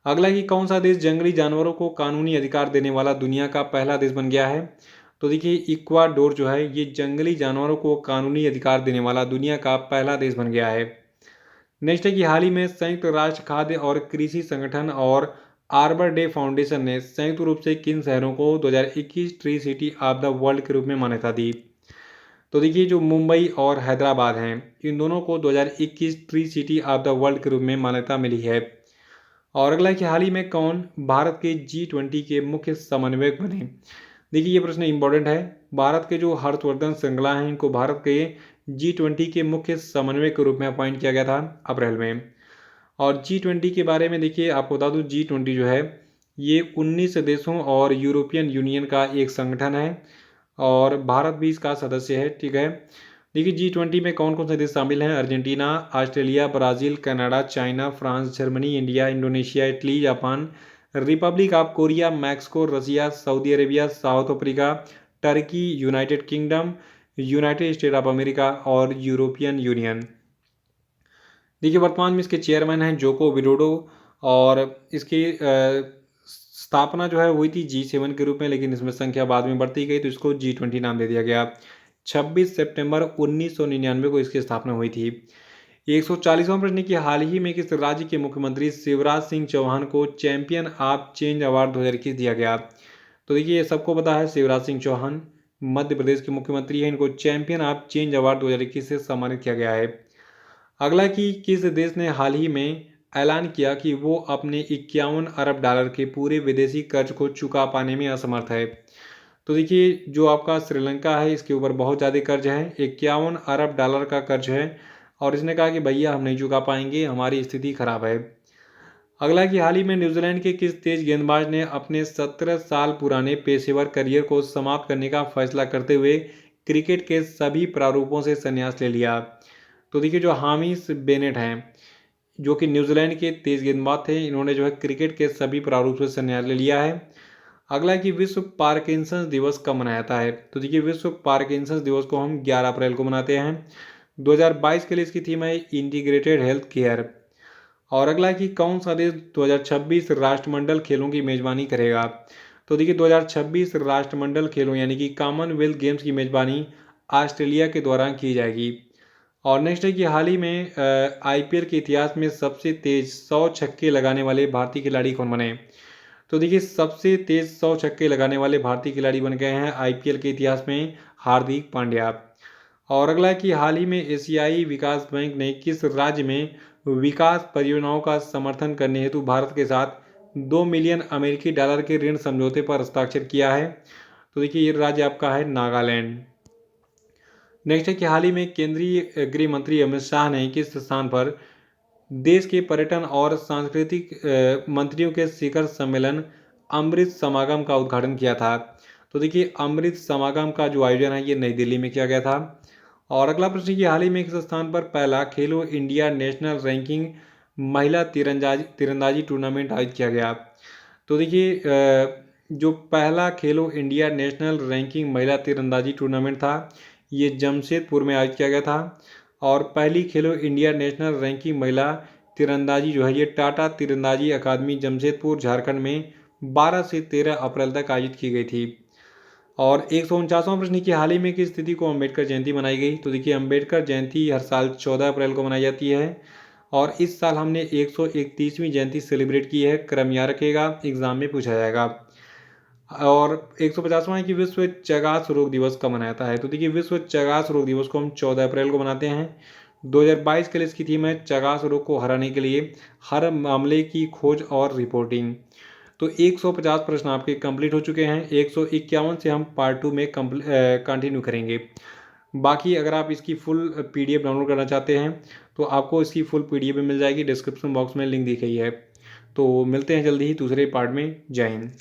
अगला कि कौन सा देश जंगली जानवरों को कानूनी अधिकार देने वाला दुनिया का पहला देश बन गया है। तो देखिए इक्वाडोर जो है ये जंगली जानवरों को कानूनी अधिकार देने वाला दुनिया का पहला देश बन गया है। नेक्स्ट है कि हाल ही में संयुक्त राष्ट्र खाद्य और कृषि संगठन और आर्बर डे फाउंडेशन ने संयुक्त रूप से किन शहरों को 2021 tree city of the world के रूप में मान्यता दी। तो देखिए जो मुंबई और हैदराबाद हैं, इन दोनों को 2021 tree city of the world के रूप में मान्यता मिली है। और अगला कि हाल ही में कौन भारत के G20 के मुख्य समन्वयक बने। देखिए ये प्रश्न इंपॉर्टेंट है। भारत के जो हर्षवर्धन श्रृंगला हैं, इनको भारत के G20 के मुख्य समन्वयक के रूप में अपॉइंट किया गया था अप्रैल में। और G20 के बारे में देखिए आपको बता दूं, G20 जो है ये 19 देशों और यूरोपियन यूनियन का एक संगठन है और भारत भी इसका सदस्य है। ठीक है, देखिए G20 में कौन कौन से देश शामिल हैं। Argentina, Australia, Brazil, Canada, China, France, Germany, India, Indonesia, Italy, Japan, Republic of Korea, Mexico, Russia, Saudi Arabia, South Africa, Turkey, United Kingdom, United State of America और यूरोपियन यूनियन। देखिए वर्तमान में इसके चेयरमैन हैं जोको विडोडो और इसकी स्थापना जो है हुई थी G7 के रूप में, लेकिन इसमें संख्या बाद में बढ़ती गई तो इसको G20 नाम दे दिया गया। 26 सितंबर 1999 को इसकी स्थापना हुई थी। 140वां प्रश्न कि हाल ही में किस राज्य के मुख्यमंत्री शिवराज सिंह चौहान को चैंपियन ऑफ चेंज अवार्ड 2021 दिया गया। तो देखिए ये सबको पता है, शिवराज सिंह चौहान मध्य प्रदेश के मुख्यमंत्री हैं, इनको चैंपियन ऑफ चेंज अवार्ड 2021 से सम्मानित किया गया है। अगला कि किस देश ने हाल ही में ऐलान किया कि वो अपने 51 अरब डॉलर के पूरे विदेशी कर्ज को चुका पाने में असमर्थ है। तो देखिए जो आपका श्रीलंका है इसके ऊपर बहुत ज़्यादा कर्ज है, 51 अरब डॉलर का कर्ज है और इसने कहा कि भैया हम नहीं चुका पाएंगे, हमारी स्थिति खराब है। अगला कि हाल ही में न्यूजीलैंड के किस तेज गेंदबाज ने अपने 17 साल पुराने पेशेवर करियर को समाप्त करने का फैसला करते हुए क्रिकेट के सभी प्रारूपों से संन्यास ले लिया। तो देखिए जो हामिश बेनेट हैं जो कि न्यूजीलैंड के तेज गेंदबाज थे, इन्होंने जो है क्रिकेट के सभी प्रारूप से संन्यास ले लिया है। अगला कि विश्व पार्किंसंस दिवस कब मनाया जाता है। तो देखिए विश्व पार्किंसंस दिवस को हम 11 अप्रैल को मनाते हैं। 2022 के लिए इसकी थीम है इंटीग्रेटेड हेल्थ केयर। और अगला कि कौन सा देश 2026 राष्ट्रमंडल खेलों की मेजबानी करेगा। तो देखिए 2026 राष्ट्रमंडल खेलों यानी कि कॉमनवेल्थ गेम्स की मेजबानी ऑस्ट्रेलिया के दौरान की जाएगी। और नेक्स्ट है कि हाल ही में आईपीएल के इतिहास में सबसे तेज 100 छक्के लगाने वाले भारतीय खिलाड़ी कौन बने। तो देखिए सबसे तेज 100 छक्के लगाने वाले भारतीय खिलाड़ी बन गए हैं आईपीएल के इतिहास में हार्दिक पांड्या। और अगला कि हाल ही में एशियाई विकास बैंक ने किस राज्य में विकास परियोजनाओं का समर्थन करने हेतु भारत के साथ 2 मिलियन अमेरिकी डॉलर के ऋण समझौते पर हस्ताक्षर किया है। तो देखिए ये राज्य आपका है नागालैंड। नेक्स्ट है कि हाल ही में केंद्रीय गृह मंत्री अमित शाह ने किस स्थान पर देश के पर्यटन और सांस्कृतिक मंत्रियों के शिखर सम्मेलन अमृत समागम का उद्घाटन किया था। तो देखिए अमृत समागम का जो आयोजन है ये नई दिल्ली में किया गया था। और अगला प्रश्न कि हाल ही में किस स्थान पर पहला खेलो इंडिया नेशनल रैंकिंग महिला तीरंदाजी टूर्नामेंट आयोजित किया गया। तो देखिए जो पहला खेलो इंडिया नेशनल रैंकिंग महिला तीरंदाजी टूर्नामेंट था ये जमशेदपुर में आयोजित किया गया था। और पहली खेलो इंडिया नेशनल रैंकिंग महिला तीरंदाजी जो है ये टाटा तीरंदाजी अकादमी जमशेदपुर झारखंड में 12 से 13 अप्रैल तक आयोजित की गई थी। और 149वां प्रश्न की हाल ही में किस तिथि को अम्बेडकर जयंती मनाई गई? तो देखिए अम्बेडकर जयंती हर साल 14 अप्रैल को मनाई जाती है और इस साल हमने 131वीं जयंती सेलिब्रेट की है। क्रम याद रखिएगा, एग्जाम में पूछा जाएगा। और 150वां है कि विश्व चगास रोग दिवस कब मनाया जाता है? तो देखिए विश्व चगास रोग दिवस को हम 14 अप्रैल को मनाते हैं। 2022 के लिए इसकी थीम है चगास रोग को हराने के लिए हर मामले की खोज और रिपोर्टिंग। तो 150 प्रश्न आपके कंप्लीट हो चुके हैं। 151 से हम पार्ट 2 में कंटिन्यू करेंगे। बाकी अगर आप इसकी फुल पीडीएफ डाउनलोड करना चाहते हैं तो आपको इसकी फुल पीडीएफ भी मिल जाएगी, डिस्क्रिप्शन बॉक्स में लिंक दी गई है। तो मिलते हैं जल्दी ही दूसरे पार्ट में। जय हिंद।